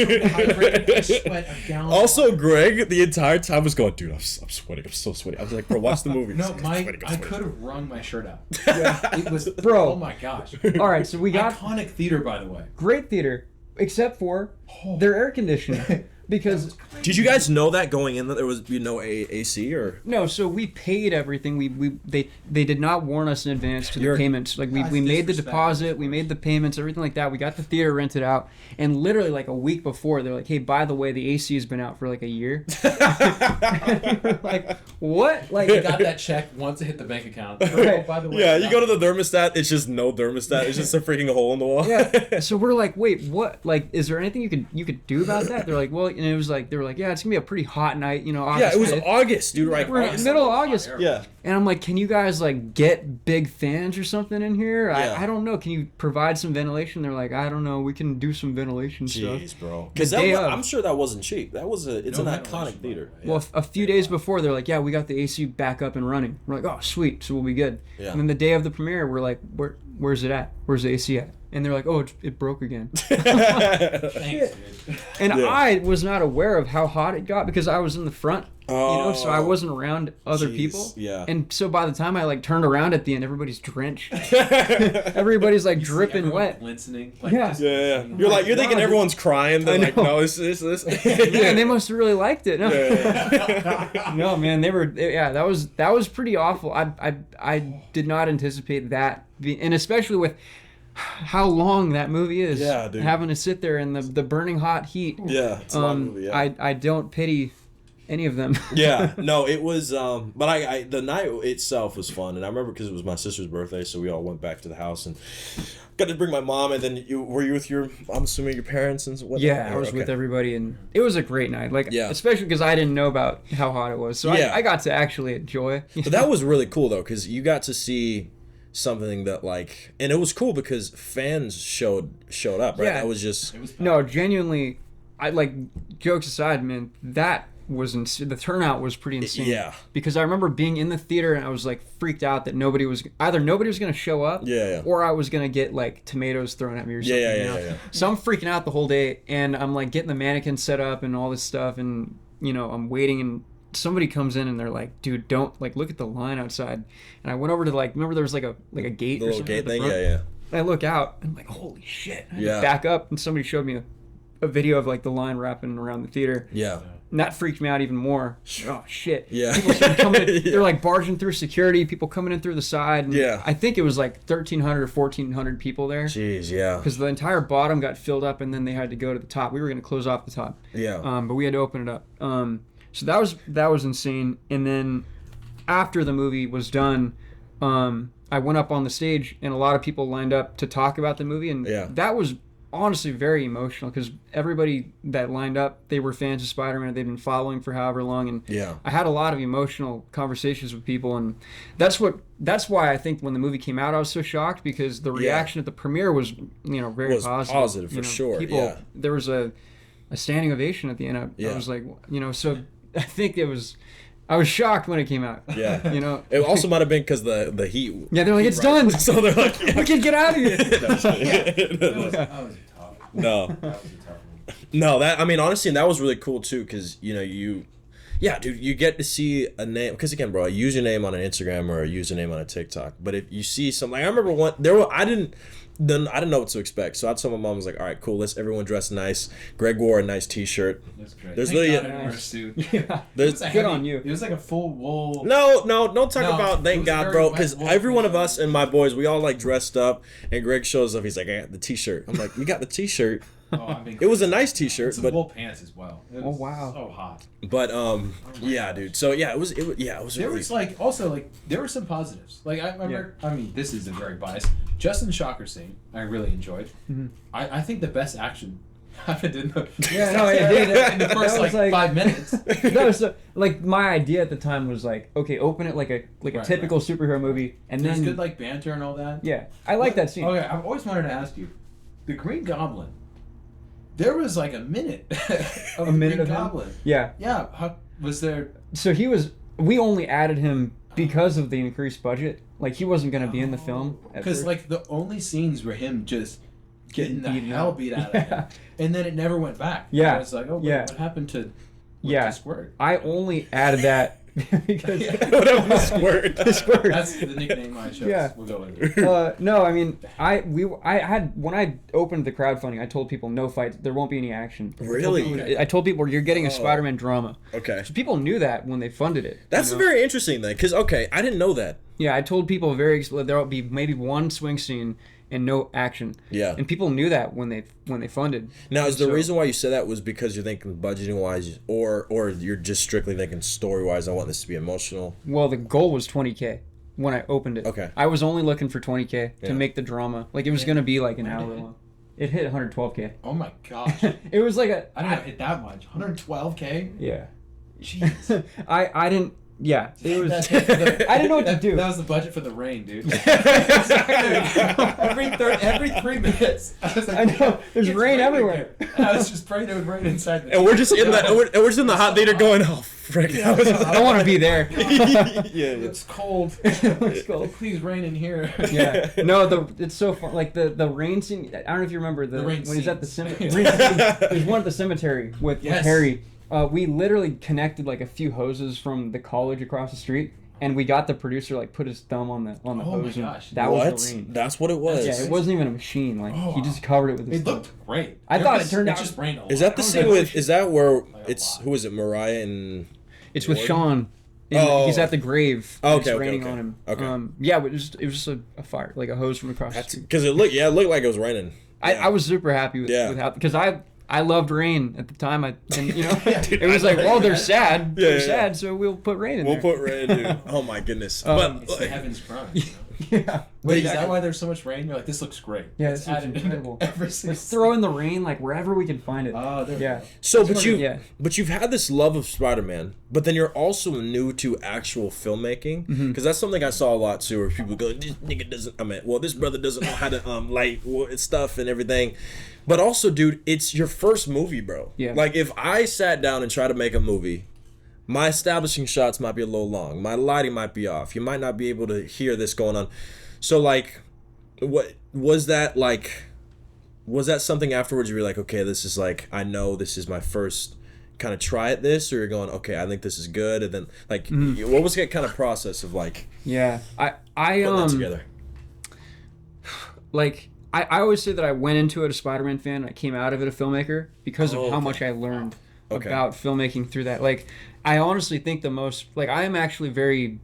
Also, Greg, the entire time was going, dude, I'm sweating. I'm so sweaty. I was like, bro, watch the movie. No, I could have wrung my shirt out. It was, bro. Oh my gosh. All right, so we got iconic theater, by the way. Great theater, except for their air conditioning. Because did you guys know that going in that there was no AC or no? So we paid everything. They did not warn us in advance to the payments. Like we made the deposit, we made the payments, everything like that. We got the theater rented out, and literally like a week before, they're like, "Hey, by the way, the AC has been out for like a year." Like what? Like you got that check once it hit the bank account. Right. Oh, by the way, yeah, you go to the thermostat, it's just no thermostat. It's just a freaking hole in the wall. Yeah. So we're like, wait, what? Like, is there anything you could do about that? They're like, well. And it was like, they were like, yeah, it's gonna be a pretty hot night, you know. August it was 5th. August, dude. Right, we're in middle of August. Yeah. And I'm like, can you guys like get big fans or something in here? I don't know. Can you provide some ventilation? They're like, I don't know. We can do some ventilation stuff. Jeez, bro. Because I'm sure that wasn't cheap. It's an iconic theater. Yeah. Well, a few days before, they're like, yeah, we got the AC back up and running. We're like, oh, sweet. So we'll be good. Yeah. And then the day of the premiere, we're like, where's it at? Where's the AC at? And they're like, oh, it broke again. Thanks, dude. And I was not aware of how hot it got because I was in the front, you know, so I wasn't around other people. Yeah. And so by the time I like turned around at the end, everybody's drenched. Everybody's like dripping wet. Glistening. Like, yeah. You're thinking everyone's crying. They're like, no, this. Yeah, they must have really liked it. No, no, man, that was pretty awful. I did not anticipate that, and especially with how long that movie is. Yeah, dude. Having to sit there in the burning hot heat. Yeah, it's a long movie. Yeah. I don't pity any of them. Yeah, no, it was. But I the night itself was fun, and I remember because it was my sister's birthday, so we all went back to the house and got to bring my mom. And then were you with I'm assuming your parents and whatnot? Yeah, I was with everybody, and it was a great night. Like, especially because I didn't know about how hot it was, so I got to actually enjoy. But that was really cool though, because you got to see something that like, and it was cool because fans showed up, right? Yeah, that was just no, genuinely. I like, jokes aside, man, that was the turnout was pretty insane. Yeah, because I remember being in the theater and I was like freaked out that nobody was gonna show up, or I was gonna get like tomatoes thrown at me or something. Yeah. So I'm freaking out the whole day, and I'm like getting the mannequin set up and all this stuff, and you know I'm waiting, and somebody comes in and they're like, dude, don't like look at the line outside. And I went over to like, remember there was like a gate, the or little something gate thing. front? Yeah. And I look out and I'm like, holy shit. I had to Yeah. back up, and somebody showed me a video of like the line wrapping around the theater. Yeah. And that freaked me out even more. Oh shit! Yeah. People started coming in, they're like barging through security. People coming in through the side. And Yeah. I think it was like 1,300 or 1,400 people there. Jeez, yeah. Because the entire bottom got filled up, and then they had to go to the top. We were gonna close off the top. Yeah. But we had to open it up. So that was insane. And then after the movie was done, I went up on the stage, and a lot of people lined up to talk about the movie, and that was honestly very emotional because everybody that lined up, they were fans of Spider-Man. They'd been following for however long, and I had a lot of emotional conversations with people, and that's why I think when the movie came out, I was so shocked because the reaction at the premiere was very positive for sure. People, there was a standing ovation at the end. I was like, so I think I was shocked when it came out. Yeah. It also might have been because the heat. Yeah, they're like, it's done. So they're like, we can get out of here. That was a tough. No. That was a tough one. No, honestly, and that was really cool too, because you get to see a name. Because again, bro, I use your name on an Instagram or I use your name on a TikTok. But if you see something, like I remember I didn't know what to expect. So I told my mom, I was like, all right, cool, let's everyone dress nice. Greg wore a nice T-shirt. That's great. There's Thank literally God I didn't wear a suit. Yeah. There's Good on you. It was like a full wool. No, don't talk about it thank was God, very bro. wet Because wool every one of t-shirt. us and my boys, we all like dressed up, and Greg shows up. He's like, I got the T-shirt. I'm like, you got the T-shirt. It was a nice T-shirt, Some but wool pants as well. It was wow. so hot. But yeah, dude. So yeah, it was There really, was there were some positives. Like I remember, I mean, this is a very biased. Justin Shocker scene, I really enjoyed. Mm-hmm. I think the best action happened in the it did. in the first That was 5 minutes. That was like my idea at the time was like, okay, open it like a Right, typical superhero movie, and There's then good like banter and all that. yeah, I like that scene. Okay, I've always wanted to ask you, the Green Goblin. There was like a minute of the minute Green of him? Goblin. Yeah. Yeah. How, was there? So we only added him because of the increased budget. Like he wasn't going to be in the film at Because first. like the only scenes were him just getting the Beaten hell up. beat out of him, and then it never went back. Yeah. I was like, oh, wait, Yeah. what happened to? Yeah. Squirt. I only added that because whatever the squirt. the squirt. That's the nickname I chose. Yeah. We'll go with it. No, I mean, I had when I opened the crowdfunding, I told people no fights, there won't be any action. Really? I told people you're getting a Spider-Man drama. Okay. So people knew that when they funded it. That's very interesting then, because I didn't know that. Yeah, I told people there'll be maybe one swing scene and no action. Yeah. And people knew that when they funded. Now, is the So- reason why you said that was because you're thinking budgeting wise, or you're just strictly thinking story wise? I want this to be emotional. Well, the goal was 20K when I opened it. Okay. I was only looking for 20K Yeah. to make the drama. Like it was gonna be like an hour long. It hit 112K. Oh my gosh! It was like I didn't hit that much. 112K. yeah. Jeez. I didn't. Yeah, it was. That's- I didn't know what to do. That was the budget for the rain, dude. every 3 minutes, I was like, I know, there's "It's rain raining everywhere." here." I was just praying it would rain inside the. And we're just in the hot theater going, oh frick. I don't want to be there. It's cold. It's cold. Please rain in here. Yeah. No, it's so fun. Like the rain scene. I don't know if you remember The rain when he's at the scenes. cemetery. There's one at the cemetery with Yes. Harry. We literally connected like a few hoses from the college across the street, and we got the producer like put his thumb on the Oh my hose. and gosh. that What? was the rain. That's what it was. Yeah, it wasn't even a machine. Like Oh, he just covered it with his It thumb. looked great. I thought it turned out- just rained a lot. Is that the I was scene like, with? Is that where Like a it's lot. who is it? Mariah and It's with Jordan? Sean. Oh. He's at the grave. Oh, and it's okay, okay, raining okay. on him. Okay. Yeah, but it was just a fire, like a hose from across the street. because it looked like it was raining. I was super happy with how, because I loved rain at the time. It was like, well, they're sad. Yeah, They're yeah. sad, so we'll put rain in We'll there. put rain, dude. Oh my goodness. It's the heavens crying. You know? Yeah. Wait, is that why there's so much rain? You're like, this looks great. Yeah, Let's this looks add it into incredible. every single Let's throw in the rain like wherever we can find it. Oh, there. Yeah. So, That's what- but you've had this love of Spider-Man, but then you're also new to actual filmmaking, because that's something I saw a lot too, where people go, "This nigga doesn't." this brother doesn't know how to light stuff and everything. But also, dude, it's your first movie, bro. Yeah. Like if I sat down and tried to make a movie, my establishing shots might be a little long, my lighting might be off, you might not be able to hear this going on. So like, what was that like? Was that something afterwards you were like, okay, this is like, I know this is my first kind of try at this, or you're going, okay, I think this is good, and then like, what was that kind of process of like Yeah. I putting that together? like I always say that I went into it a Spider-Man fan and I came out of it a filmmaker because of how much I learned about filmmaking through that. Like, I honestly think I am actually very,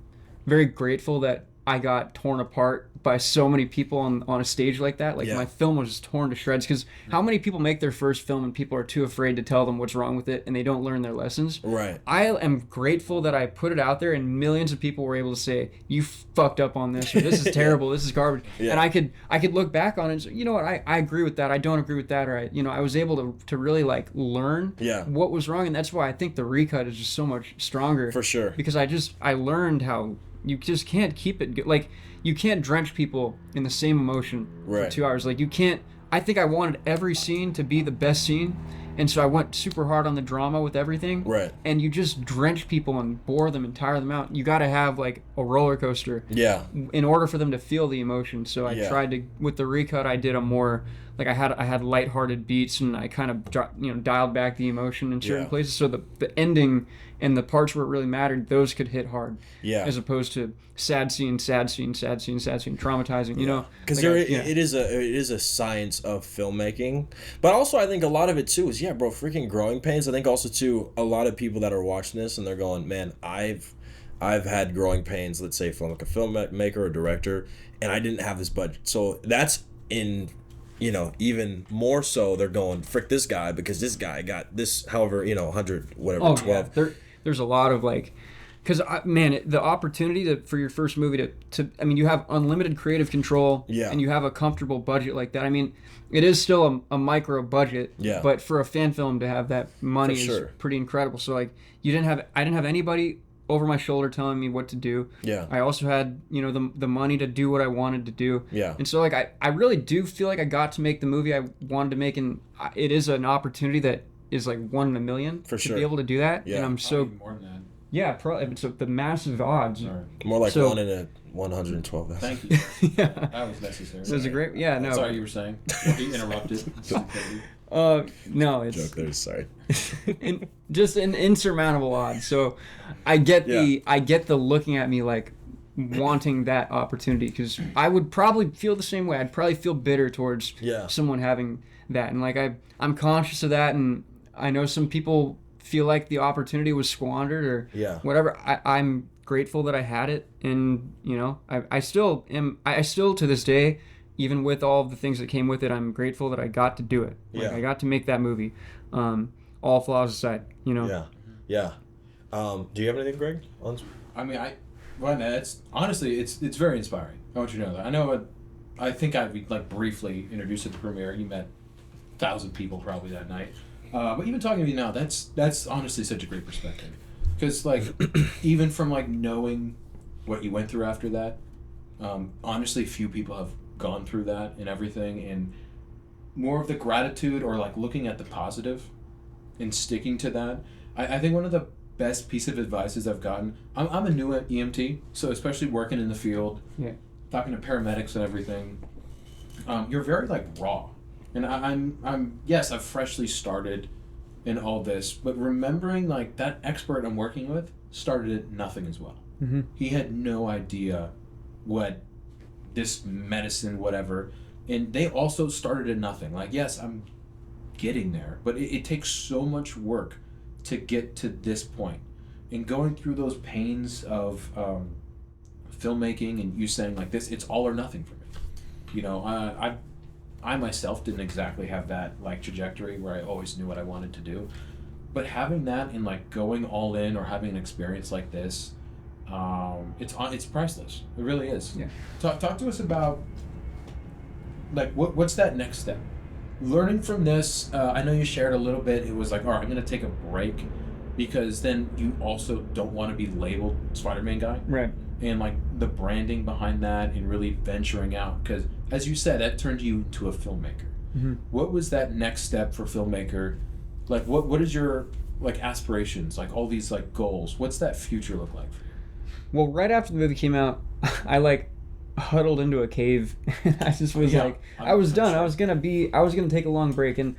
very grateful that I got torn apart by so many people on a stage like that. Like, my film was just torn to shreds, because how many people make their first film and people are too afraid to tell them what's wrong with it and they don't learn their lessons. Right. I am grateful that I put it out there and millions of people were able to say, you fucked up on this, or this is terrible, this is garbage. And I could look back on it and say, you know what, I agree with that, I don't agree with that, or I was able to really like learn what was wrong. And that's why I think the recut is just so much stronger. For sure. Because I learned how you just can't keep it like, you can't drench people in the same emotion for 2 hours. Like, you can't. I think I wanted every scene to be the best scene, and so I went super hard on the drama with everything. Right. And you just drench people and bore them and tire them out. You got to have like a roller coaster. Yeah. In order for them to feel the emotion. So I tried to, with the recut, I did a more like I had lighthearted beats, and I kind of dialed back the emotion in certain places. So the ending and the parts where it really mattered, those could hit hard. Yeah. As opposed to sad scene, traumatizing. You know. Because it is a science of filmmaking, but also I think a lot of it too is freaking growing pains. I think also too a lot of people that are watching this and they're going, man, I've had growing pains. Let's say from like a filmmaker or director, and I didn't have this budget. So that's in. Even more so, they're going, frick this guy, because this guy got this, however, 100, whatever, 12. Yeah. There's a lot of, like, because, the opportunity for your first movie you have unlimited creative control, and you have a comfortable budget like that. I mean, it is still a micro budget, but for a fan film to have that money is pretty incredible. So, like, I didn't have anybody over my shoulder telling me what to do. Yeah. I also had, the money to do what I wanted to do. Yeah. And so, like, I really do feel like I got to make the movie I wanted to make, and it is an opportunity that is like 1 in a million to be able to do that. Yeah. And I'm so... more than that. Yeah, probably. So the massive odds. Sorry. More like 1 in a 112. Thank you. Yeah. That was necessary. It was a great... Yeah, no. Sorry, you were saying. You interrupted. No, it's... Joke there, sorry. Just an insurmountable odds. So I get the looking at me like wanting that opportunity, because I would probably feel the same way. I'd probably feel bitter towards someone having that. And like I'm conscious of that, and I know some people feel like the opportunity was squandered or whatever. I'm grateful that I had it, and I still to this day, even with all of the things that came with it, I'm grateful that I got to do it. Like, I got to make that movie. All flaws aside, Yeah. Do you have anything, Greg? It's honestly, it's very inspiring. I want you to know that. I think I like briefly introduced at the premiere. You met 1,000 people probably that night. But even talking to you now, that's honestly such a great perspective. Because like, even from like knowing what you went through after that, honestly, few people have gone through that and everything, and more of the gratitude or like looking at the positive and sticking to that. I think one of the best piece of advice I've gotten, I'm a new EMT, so especially working in the field, talking to paramedics and everything, you're very like raw. And I'm yes, I've freshly started in all this, but remembering like that expert I'm working with started at nothing as well. Mm-hmm. He had no idea what this medicine, whatever, and they also started at nothing. Like, yes, I'm getting there, but it takes so much work to get to this point. And going through those pains of filmmaking, and you saying like this, it's all or nothing for me. I myself didn't exactly have that like trajectory where I always knew what I wanted to do, but having that and like going all in or having an experience like this, it's priceless. It really is. Yeah. Talk to us about like what's that next step? Learning from this, I know you shared a little bit. It was like, all right, I'm gonna take a break, because then you also don't want to be labeled Spider-Man guy. Right. And like the branding behind that and really venturing out, because as you said, that turned you into a filmmaker. Mm-hmm. What was that next step for filmmaker? Like what is your like aspirations, like all these like goals? What's that future look like for you? Well, right after the movie came out, I like huddled into a cave. I just was I was done. Sure. I was gonna take a long break, and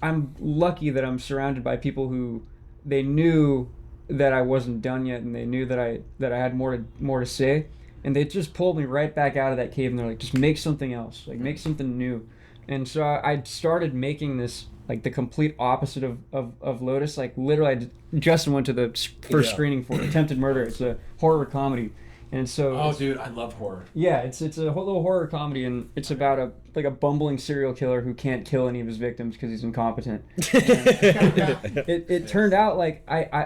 I'm lucky that I'm surrounded by people who they knew that I wasn't done yet, and they knew that I had more to say, and they just pulled me right back out of that cave, and they're like, just make something else, like make something new. And so I started making this like the complete opposite of Lotus. Like literally, Justin went to the first screening for Attempted Murder. It's a horror comedy. And so, dude, I love horror. Yeah, it's a whole little horror comedy, and it's about a bumbling serial killer who can't kill any of his victims because he's incompetent. It turned out like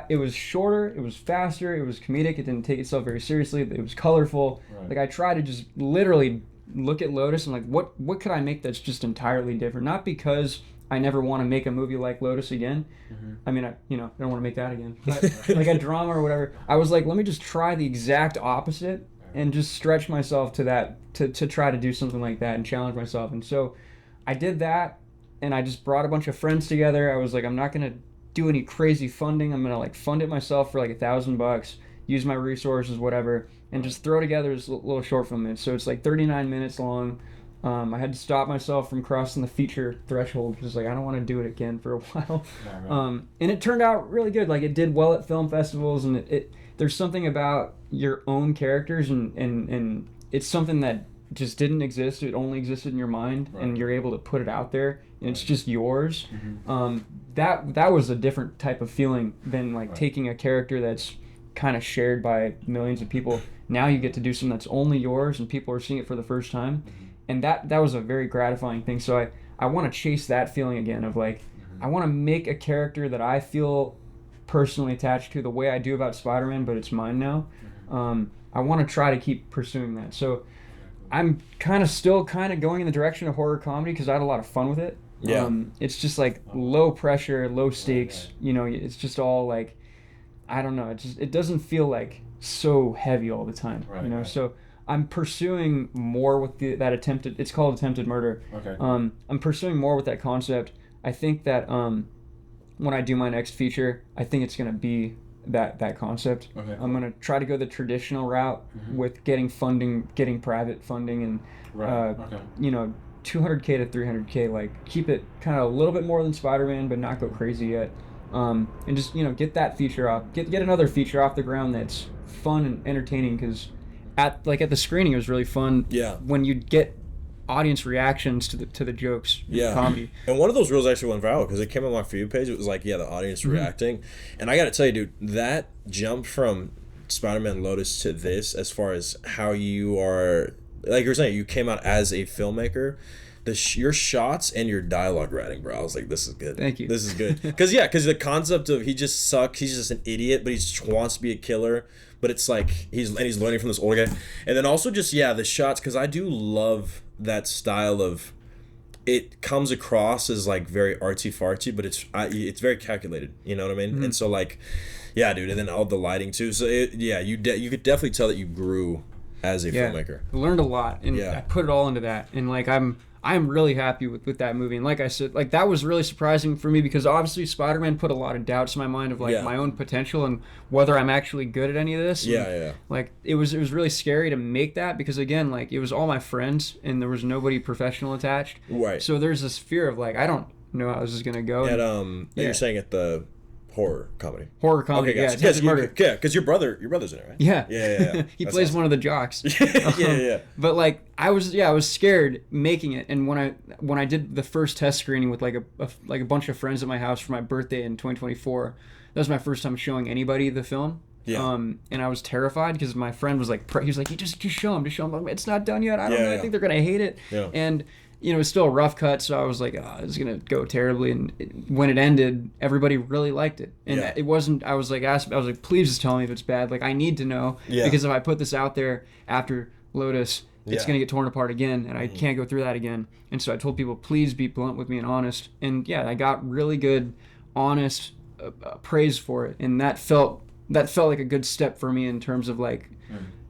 it was shorter, it was faster, it was comedic, it didn't take itself very seriously, it was colorful. Right. Like I tried to just literally look at Lotus and like what could I make that's just entirely different? Not because I never want to make a movie like Lotus again. Mm-hmm. I mean, I don't want to make that again. But like a drama or whatever. I was like, let me just try the exact opposite and just stretch myself to that, to try to do something like that and challenge myself. And so I did that, and I just brought a bunch of friends together. I was like, I'm not going to do any crazy funding. I'm going to like fund it myself for like $1,000, use my resources, whatever, and just throw together this little short film. So it's like 39 minutes long. I had to stop myself from crossing the feature threshold because like I don't want to do it again for a while. And it turned out really good. Like it did well at film festivals, and it there's something about your own characters, and it's something that just didn't exist. It only existed in your mind, and you're able to put it out there, and it's just yours. Mm-hmm. That was a different type of feeling than like taking a character that's kind of shared by millions of people. Now you get to do something that's only yours, and people are seeing it for the first time. Mm-hmm. And that was a very gratifying thing. So I want to chase that feeling again of like, I want to make a character that I feel personally attached to the way I do about Spider-Man, but it's mine now. I want to try to keep pursuing that. So I'm still going in the direction of horror comedy because I had a lot of fun with it. Yeah. It's just like low pressure, low stakes. You know, it's just all like, I don't know. It doesn't feel like so heavy all the time. Right, you know, so I'm pursuing more with that attempted. It's called Attempted Murder. Okay. I'm pursuing more with that concept. I think that when I do my next feature, I think it's gonna be that concept. Okay. I'm gonna try to go the traditional route with getting funding, getting private funding, and you know, $200K to $300K. Like keep it kind of a little bit more than Spider-Man, but not go crazy yet. And just get that feature off, get another feature off the ground that's fun and entertaining because. At the screening, it was really fun. Yeah. When you get audience reactions to the jokes. Yeah. Comedy. And one of those reels actually went viral because it came on my For You page. It was like, the audience reacting, and I got to tell you, dude, that jump from Spider-Man Lotus to this, as far as how you are, like you're saying, you came out as a filmmaker. Your shots and your dialogue writing, bro. I was like, this is good. Thank you. This is good. Because the concept of he just sucks. He's just an idiot, but he just wants to be a killer. But it's like he's learning from this old guy, and then also just the shots, because I do love that style of. It comes across as like very artsy fartsy, but it's very calculated. You know what I mean? Mm-hmm. And so like, dude, and then all the lighting too. So you could definitely tell that you grew as a filmmaker. I learned a lot, and I put it all into that, and like I'm really happy with that movie. And like I said, like that was really surprising for me because obviously Spider-Man put a lot of doubts in my mind of like my own potential and whether I'm actually good at any of this. And, like it was really scary to make that because again, like it was all my friends and there was nobody professional attached. Right. So there's this fear of like I don't know how this is gonna go. And you're saying at the horror comedy. Okay, gotcha. Yes, murder. Yeah, because your brother's in it, right? Yeah. He plays awesome. One of the jocks. Yeah. But like I was scared making it, and when I did the first test screening with like a bunch of friends at my house for my birthday in 2024, that was my first time showing anybody the film. Yeah. And I was terrified because my friend was like, he was like, you just show him. Like, it's not done yet. I don't know. I think they're gonna hate it. Yeah. And it's still a rough cut, so I was like, it's going to go terribly. And when it ended, everybody really liked it. And it wasn't, I was like, please just tell me if it's bad. Like, I need to know. Yeah. Because if I put this out there after Lotus, it's going to get torn apart again, and I can't go through that again. And so I told people, please be blunt with me and honest. And I got really good, honest praise for it. And that felt like a good step for me in terms of like,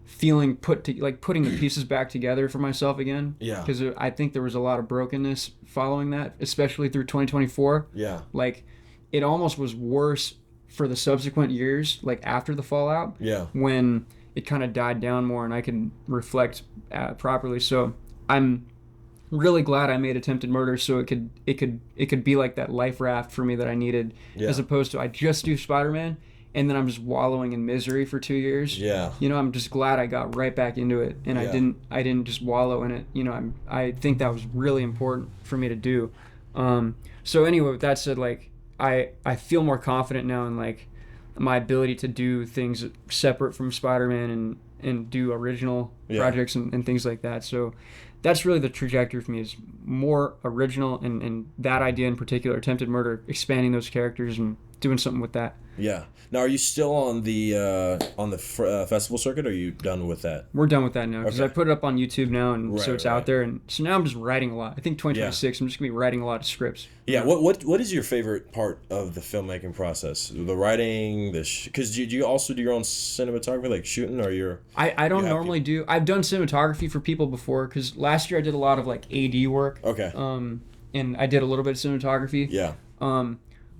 feeling putting the pieces back together for myself again. Yeah. Because I think there was a lot of brokenness following that, especially through 2024. Yeah. Like, it almost was worse for the subsequent years, like after the fallout. Yeah. When it kind of died down more and I could reflect properly. So I'm really glad I made Attempted Murder so it could be like that life raft for me that I needed, as opposed to I just do Spider-Man. and then I'm just wallowing in misery for 2 years. Yeah. You know, I'm just glad I got right back into it, and Yeah. I didn't just wallow in it. You know, I think that was really important for me to do. So anyway, with that said, like I feel more confident now in like my ability to do things separate from Spider-Man and do original projects and things like that. So that's really the trajectory for me, is more original and that idea in particular, Attempted Murder, expanding those characters and doing something with that. Yeah. Now, are you still on the festival circuit, or are you done with that? We're done with that now, because Okay. I put it up on YouTube now, and Right, so it's right. out there, and so now I'm just writing a lot. I think 2026, I'm just gonna be writing a lot of scripts. Yeah. What is your favorite part of the filmmaking process? The writing, because do you also do your own cinematography, like shooting, or you're? I don't You have normally do. I've done cinematography for people before, because last year I did a lot of like AD work. Okay. And I did a little bit of cinematography. Yeah.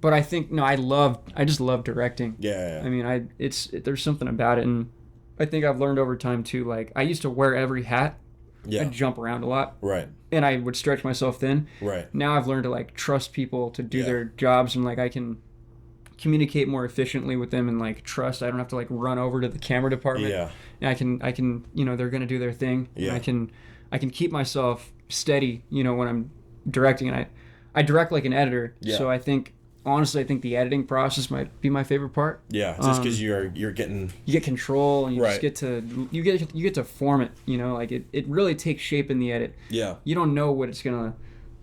But I think I just love directing. Yeah. I mean, there's something about it, and I think I've learned over time too. Like, I used to wear every hat. Yeah. I'd jump around a lot, Right. and I would stretch myself thin. Right. Now I've learned to like trust people to do Yeah. their jobs, and like I can communicate more efficiently with them, and like trust. I don't have to like run over to the camera department. Yeah. And I can they're gonna do their thing. Yeah. And I can keep myself steady. When I'm directing, and I direct like an editor. Yeah. So I think the editing process might be my favorite part. Yeah. Just because you're getting. You get control, and you Right. just you get to form it. Like it really takes shape in the edit. Yeah. You don't know what it's gonna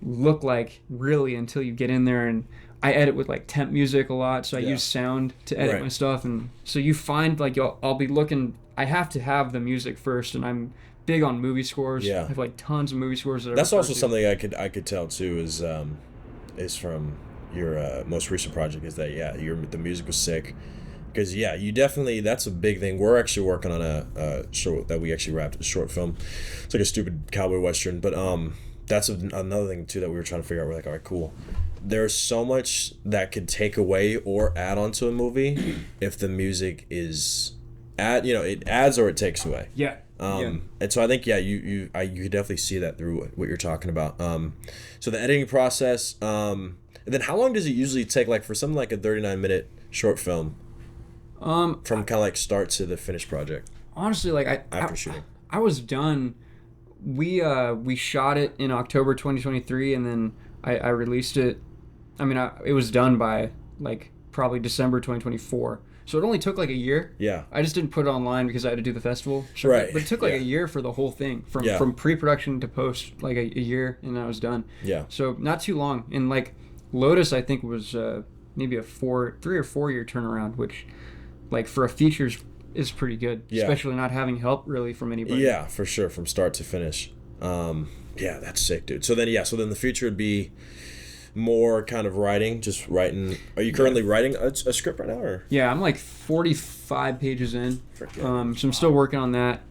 look like really until you get in there. And I edit with like temp music a lot, so I use sound to edit Right. my stuff. And so you find like I'll be looking. I have to have the music first, and I'm big on movie scores. Yeah. I have like tons of movie scores. That That's I also refer to. something I could tell too is from your most recent project, is that the music was sick, because you definitely, that's a big thing. We're actually working on a short that we actually wrapped, a short film. It's like a stupid cowboy western, but that's another thing too that we were trying to figure out. We're like, all right, cool. There's so much that could take away or add onto a movie if the music is it adds or it takes away. Yeah. And so I think you could definitely see that through what you're talking about. So the editing process, and then how long does it usually take, like for something like a 39-minute short film, from kind of like start to the finished project? Honestly, like After shooting. I was done. We shot it in October 2023, and then I released it. I mean, it was done by like probably December 2024. So it only took like a year. Yeah. I just didn't put it online because I had to do the festival. So, Right. But it took like a year for the whole thing, from pre-production to post, like a year, and I was done. Yeah. So not too long. And like Lotus, I think was maybe a 3 or 4 year turnaround, which like for a feature is pretty good, especially not having help really from anybody. Yeah, for sure, from start to finish. Yeah, that's sick, dude. So then the future would be more kind of writing. Are you currently writing a script right now, or? Yeah, I'm like 45 pages in. Frick So yeah. I'm still working on that.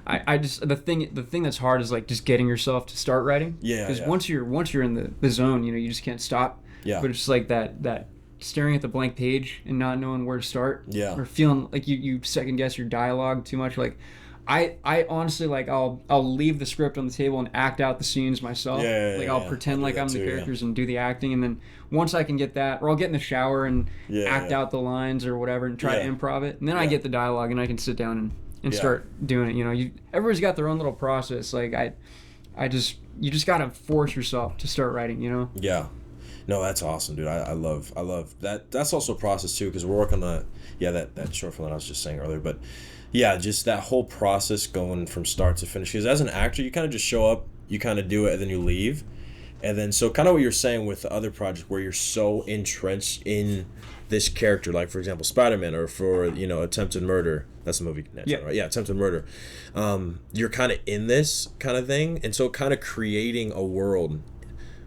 I just the thing that's hard is like just getting yourself to start writing. Yeah, Because yeah. once you're in the zone, you just can't stop. Yeah. But it's just like that staring at the blank page and not knowing where to start. Yeah. Or feeling like you second guess your dialogue too much. Like I honestly, like, I'll leave the script on the table and act out the scenes myself. I'll pretend I do like that I'm the too, characters and do the acting, and then once I can get that, or I'll get in the shower and act out the lines or whatever and try to improv it, and then I get the dialogue and I can sit down and start doing it. Everybody's got their own little process. Like you just gotta force yourself to start writing. Yeah. No, that's awesome, dude. I love that. That's also a process too, because we're working on that short film that I was just saying earlier. But yeah, just that whole process going from start to finish. Because as an actor, you kind of just show up, you kind of do it, and then you leave. And then so kind of what you're saying with the other project, where you're so entrenched in this character, like for example Spider-Man, or for Attempted Murder. That's a movie. Right? Yeah, Attempted Murder. You're kind of in this kind of thing, and so kind of creating a world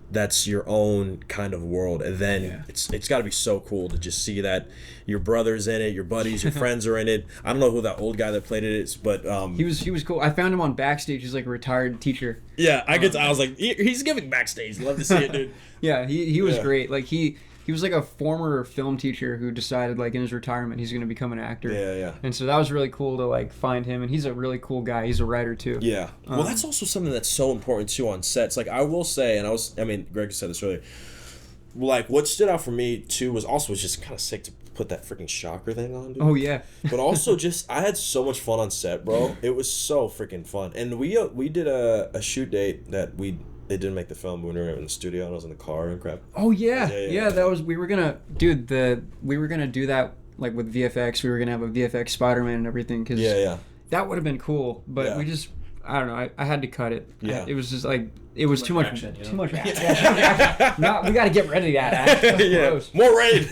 that's your own kind of world, and then it's got to be so cool to just see that your brother's in it, your buddies, your friends are in it. I don't know who that old guy that played it is, but He was cool. I found him on Backstage. He's like a retired teacher. yeah, I was like, he's giving backstage. Love to see it, dude. Yeah, he was great. Like he was like a former film teacher who decided like in his retirement he's going to become an actor. Yeah. And so that was really cool to like find him, and he's a really cool guy. He's a writer too. Yeah. Well, that's also something that's so important too on sets. Like I will say, Greg said this earlier. Like what stood out for me too was just kind of sick to put that freaking shocker thing on, dude. Oh yeah. But also just I had so much fun on set, bro. It was so freaking fun. And we did a shoot date that they didn't make the film when we were in the studio and I was in the car and crap. Oh yeah. That was we were gonna do that like with VFX. We were gonna have a VFX Spiderman and everything because that would have been cool. But we just I don't know. I had to cut it. Yeah. It was just like it was too much action. Too much action. No, we got to get rid of that. That's more rain.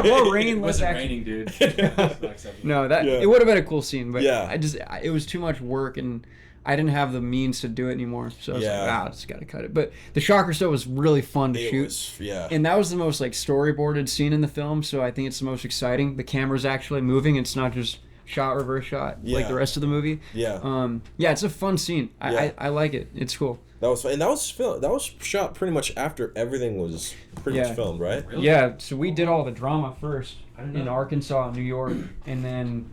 more rain. It Less wasn't action. raining, dude. No, it would have been a cool scene, but it was too much work and I didn't have the means to do it anymore. So I was like, I just got to cut it. But the shocker stuff was really fun to shoot. And that was the most like storyboarded scene in the film. So I think it's the most exciting. The camera's actually moving. It's not just shot, reverse shot, like the rest of the movie. It's a fun scene. I like it. It's cool. That was fun. And that was shot pretty much after everything was pretty much filmed, right? Really? Yeah, so we did all the drama first in Arkansas and New York, and then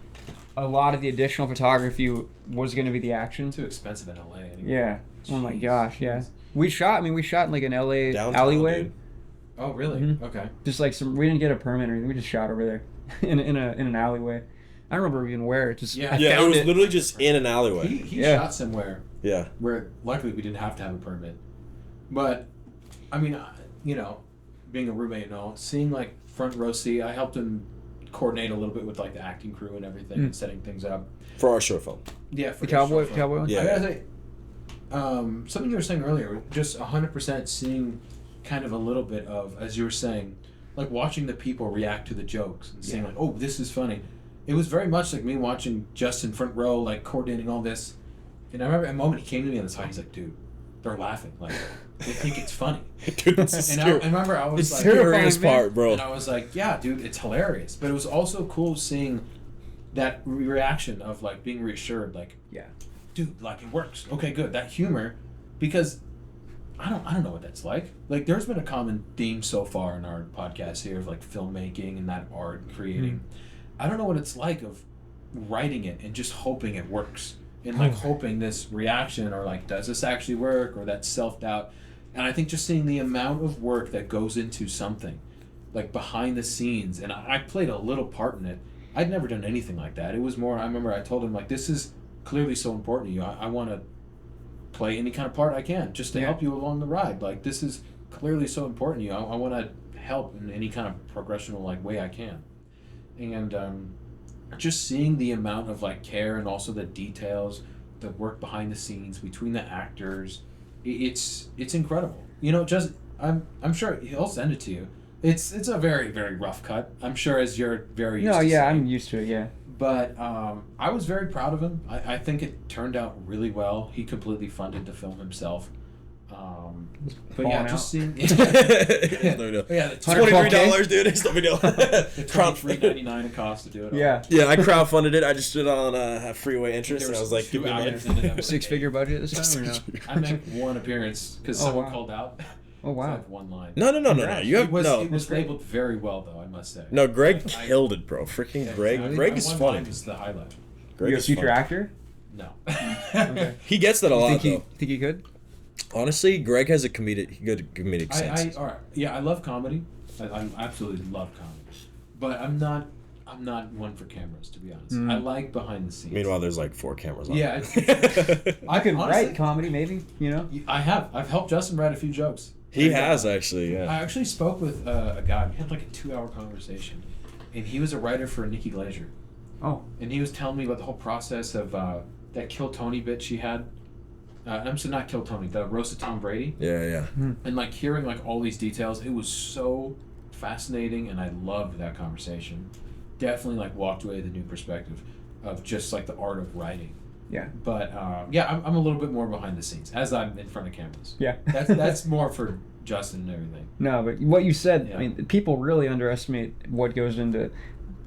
a lot of the additional photography was going to be the action. Too expensive in LA anyway. Yeah. Oh my gosh, yeah. We shot in like an LA Downtown, alleyway. dude. Oh really? Mm-hmm. Okay. Just like we didn't get a permit or anything. We just shot over there in an alleyway. I don't remember even where. It was literally just in an alleyway. He shot somewhere. Yeah. Where luckily we didn't have to have a permit, but I mean, being a roommate and all, seeing like front row seat, I helped him coordinate a little bit with like the acting crew and everything and setting things up for our short film. Yeah, for the cowboy one? Yeah. I gotta say, something you were saying earlier, just 100% seeing kind of a little bit of, as you were saying, like watching the people react to the jokes and saying like, oh, this is funny. It was very much like me watching Justin front row, like coordinating all this. And I remember at a moment he came to me on the side, he's like, dude, they're laughing. Like, they think it's funny. Dude, this I remember I was it's like... hilarious part, bro. And I was like, yeah, dude, it's hilarious. But it was also cool seeing that reaction of, like, being reassured. Like, dude, like, it works. Okay, good. That humor, because I don't know what that's like. Like, there's been a common theme so far in our podcast here of, like, filmmaking and that art and creating. I don't know what it's like of writing it and just hoping it works. And like hoping this reaction or like, does this actually work, or that self-doubt. And I think just seeing the amount of work that goes into something, like behind the scenes, and I played a little part in it. I'd never done anything like that. It was more, I remember I told him like, this is clearly so important to you. I want to play any kind of part I can just to help you along the ride. Like, this is clearly so important to you. I want to help in any kind of progressional like way I can. And just seeing the amount of like care and also the details, the work behind the scenes between the actors, it's incredible. Just I'm sure he'll send it to you. It's a very, very rough cut. I'm sure, as you're very used to seeing. I'm used to it. Yeah. But I was very proud of him. I think it turned out really well. He completely funded the film himself. But yeah, just seeing. No. The $23, dude. It's no big deal. The $23.99 it costs to do it. Yeah. Yeah, I crowdfunded it. I just did it on a freeway interest, and I was like, give me money. Six-figure budget this time, or no? I made one appearance because someone called out. Oh wow! So I have one line. No. You have It was labeled very well, though, I must say. No, Greg killed it, bro. Freaking Greg. Greg is funny. Is the highlight. Greg You're a future actor? No. Okay. He gets that a lot, though. Think he could? Honestly, Greg has a good comedic sense. All right. Yeah, I love comedy. I absolutely love comedy, but I'm not one for cameras, to be honest. I like behind the scenes. Meanwhile, there's like 4 cameras on. Yeah. I could write comedy, maybe. I've helped Justin write a few jokes. He has, actually, yeah. I actually spoke with a guy. We had like a 2-hour conversation, and he was a writer for Nikki Glaser. Oh. And he was telling me about the whole process of that Kill Tony bit she had. I'm sorry, not Kill Tony, the roast of Tom Brady. Yeah. And like hearing like all these details, it was so fascinating, and I loved that conversation. Definitely like walked away with a new perspective of just like the art of writing. Yeah. But I'm a little bit more behind the scenes as I'm in front of cameras. Yeah. That's more for Justin and everything. No, but what you said, I mean, people really underestimate what goes into.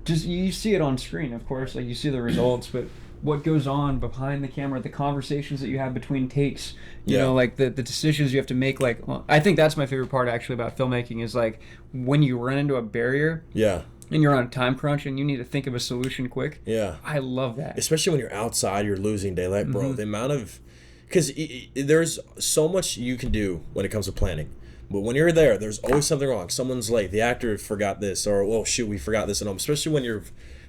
Just you see it on screen, of course, like you see the results, but what goes on behind the camera, the conversations that you have between takes, you know, like the decisions you have to make. Like, well, I think that's my favorite part actually about filmmaking is like when you run into a barrier. Yeah. And you're on a time crunch and you need to think of a solution quick. Yeah. I love that. Especially when you're outside, you're losing daylight, bro. The amount of... Because there's so much you can do when it comes to planning. But when you're there, there's always something wrong. Someone's late. The actor forgot this, or oh shoot, we forgot this at home. Especially when you're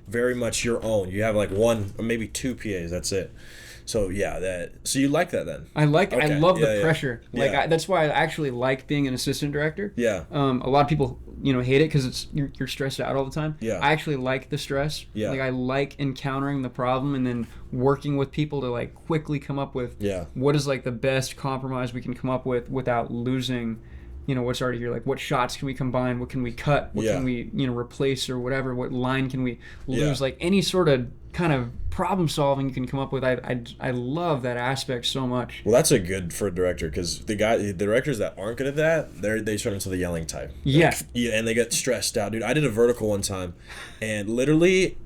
very much your own. You have like one or maybe two PAs. That's it. So yeah, so you like that then? I love the pressure. Like Yeah. that's why I actually like being an assistant director. Yeah. A lot of people, hate it because you're stressed out all the time. Yeah. I actually like the stress. Yeah. Like I like encountering the problem and then working with people to like quickly come up with Yeah. what is like the best compromise we can come up with without losing, what's already here. Like what shots can we combine? What can we cut? What can we, replace or whatever? What line can we lose? Yeah. Like any sort of kind of problem solving you can come up with. I love that aspect so much. Well, that's a good for a director because the directors that aren't good at that, they turn into the yelling type. Yeah. Yeah, and they get stressed out, dude. I did a vertical one time, and literally,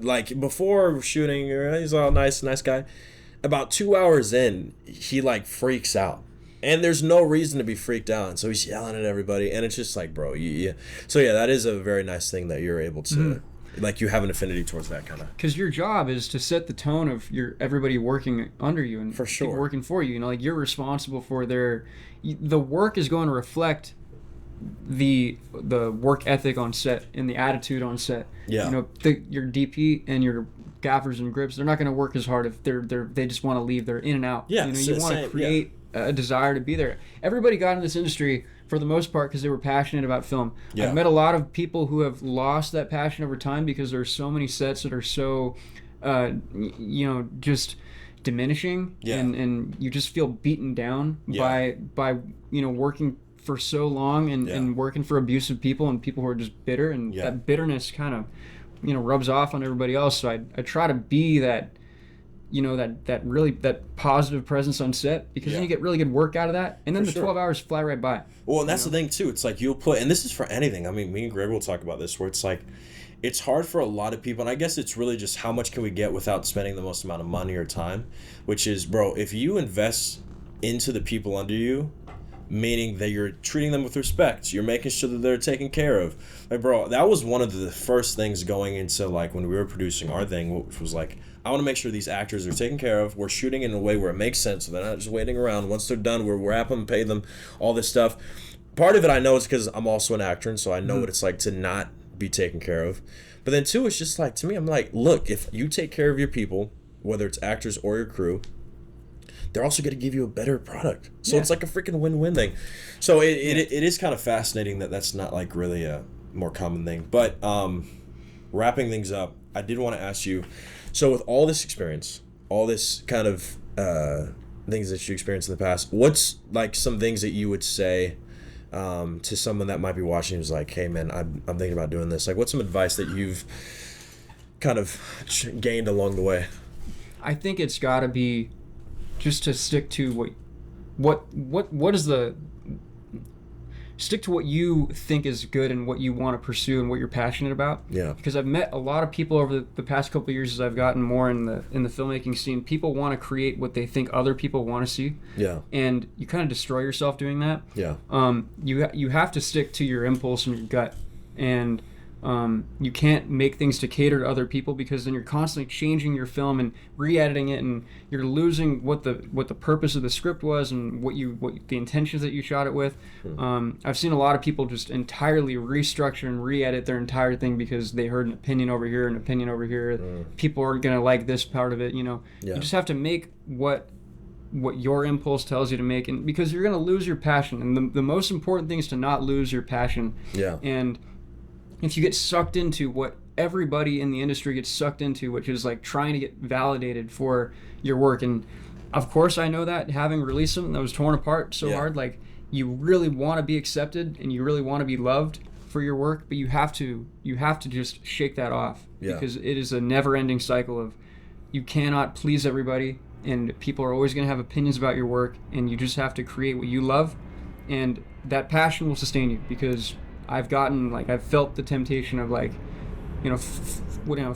like before shooting, he's all nice guy. About 2 hours in, he like freaks out. And there's no reason to be freaked out. And so he's yelling at everybody. And it's just like, bro, So, yeah, that is a very nice thing that you're able to, like, you have an affinity towards that kind of. Because your job is to set the tone of everybody working under you and For sure. people working for you. Like, you're responsible for the work is going to reflect the work ethic on set and the attitude on set. Yeah. Your DP and your gaffers and grips, they're not going to work as hard if they just want to leave. They're in and out. Yeah, you want to create a desire to be there. Everybody got in this industry for the most part because they were passionate about film. Yeah. I've met a lot of people who have lost that passion over time because there's so many sets that are so just diminishing. Yeah. And you just feel beaten down by working for so long and working for abusive people and people who are just bitter, and that bitterness kind of rubs off on everybody else. So I try to be that that positive presence on set, because then you get really good work out of that, and then For the sure. 12 hours fly right by. Well, and that's the thing too. It's like you'll put, and this is for anything. I mean, me and Greg will talk about this, where it's like, it's hard for a lot of people, and I guess it's really just how much can we get without spending the most amount of money or time, which is, bro, if you invest into the people under you, meaning that you're treating them with respect, you're making sure that they're taken care of. Like, bro, that was one of the first things going into, like, when we were producing our thing, which was like, I want to make sure these actors are taken care of. We're shooting in a way where it makes sense, so they're not just waiting around. Once they're done, we're at them, pay them, all this stuff. Part of it I know is because I'm also an actor, and so I know what it's like to not be taken care of. But then two, it's just like, to me, I'm like, look, if you take care of your people, whether it's actors or your crew, they're also going to give you a better product. So it's like a freaking win-win thing. So it is kind of fascinating that that's not like really a more common thing. But wrapping things up, I did want to ask you, so with all this experience, all this kind of things that you experienced in the past, what's like some things that you would say to someone that might be watching who's like, hey man, I'm thinking about doing this? Like, what's some advice that you've kind of gained along the way? I think it's got to be just to stick to what is the stick to what you think is good and what you want to pursue and what you're passionate about. Yeah. Because I've met a lot of people over the past couple of years as I've gotten more in the filmmaking scene. People want to create what they think other people want to see. Yeah. And you kind of destroy yourself doing that. Yeah. You have to stick to your impulse and your gut, and you can't make things to cater to other people, because then you're constantly changing your film and re-editing it, and you're losing what the purpose of the script was and what the intentions that you shot it with. I've seen a lot of people just entirely restructure and re-edit their entire thing because they heard an opinion over here, an opinion over here. People aren't gonna like this part of it. You just have to make what your impulse tells you to make, and because you're gonna lose your passion. And the most important thing is to not lose your passion. Yeah. And if you get sucked into what everybody in the industry gets sucked into, which is like trying to get validated for your work, and of course I know that, having released something that was torn apart so hard, like, you really want to be accepted and you really want to be loved for your work, but you have to just shake that off, because it is a never-ending cycle of, you cannot please everybody, and people are always going to have opinions about your work, and you just have to create what you love, and that passion will sustain you. Because I've felt the temptation of, like,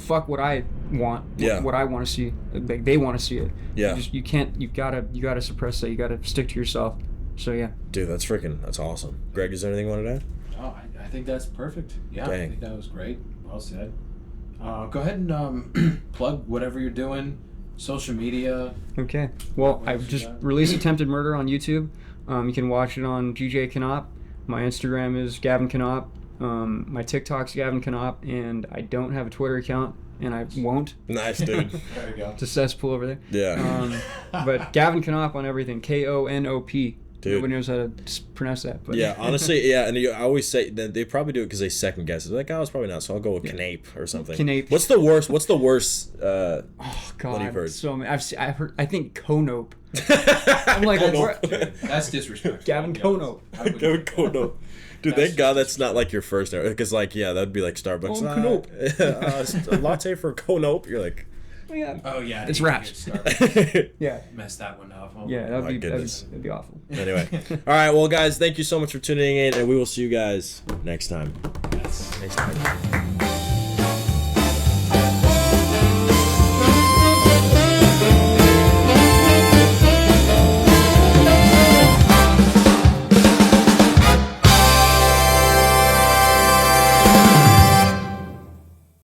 fuck what I want, what I want to see. Like, they want to see it. Yeah. You gotta suppress that. You gotta stick to yourself. So yeah. Dude, that's awesome. Greg, is there anything you wanted to add? Oh, I think that's perfect. Yeah, Dang. I think that was great. Well said. Go ahead and plug whatever you're doing, social media. Okay. Well, What I've else you just got? released Attempted Murder on YouTube. You can watch it on Gavin Konop. My Instagram is Gavin Konop. My TikTok's Gavin Konop, and I don't have a Twitter account, and I won't. Nice, dude. There you go. It's a cesspool over there. Yeah. But Gavin Konop on everything. Konop. Dude. Nobody knows how to pronounce that. But Yeah, honestly, yeah, and I always say that they probably do it because they second guess it. They're like, oh, it's probably not, so I'll go with Knape or something. Knape. What's the worst? Oh God, what you've heard? so many. I've heard. I think Konop. I'm like, Dude, that's disrespectful. Gavin Konop. Gavin Konop. Dude, thank God that's not like your first name. Because, like, yeah, that'd be like Starbucks. Konop. A latte for Konop. You're like, Yeah. Oh yeah, It's you raps. can get started. Yeah. Mess that one up. Oh, Yeah, my that'd goodness. be awful. anyway. All right, well, guys, thank you so much for tuning in, and we will see you guys next time. Yes. Next time.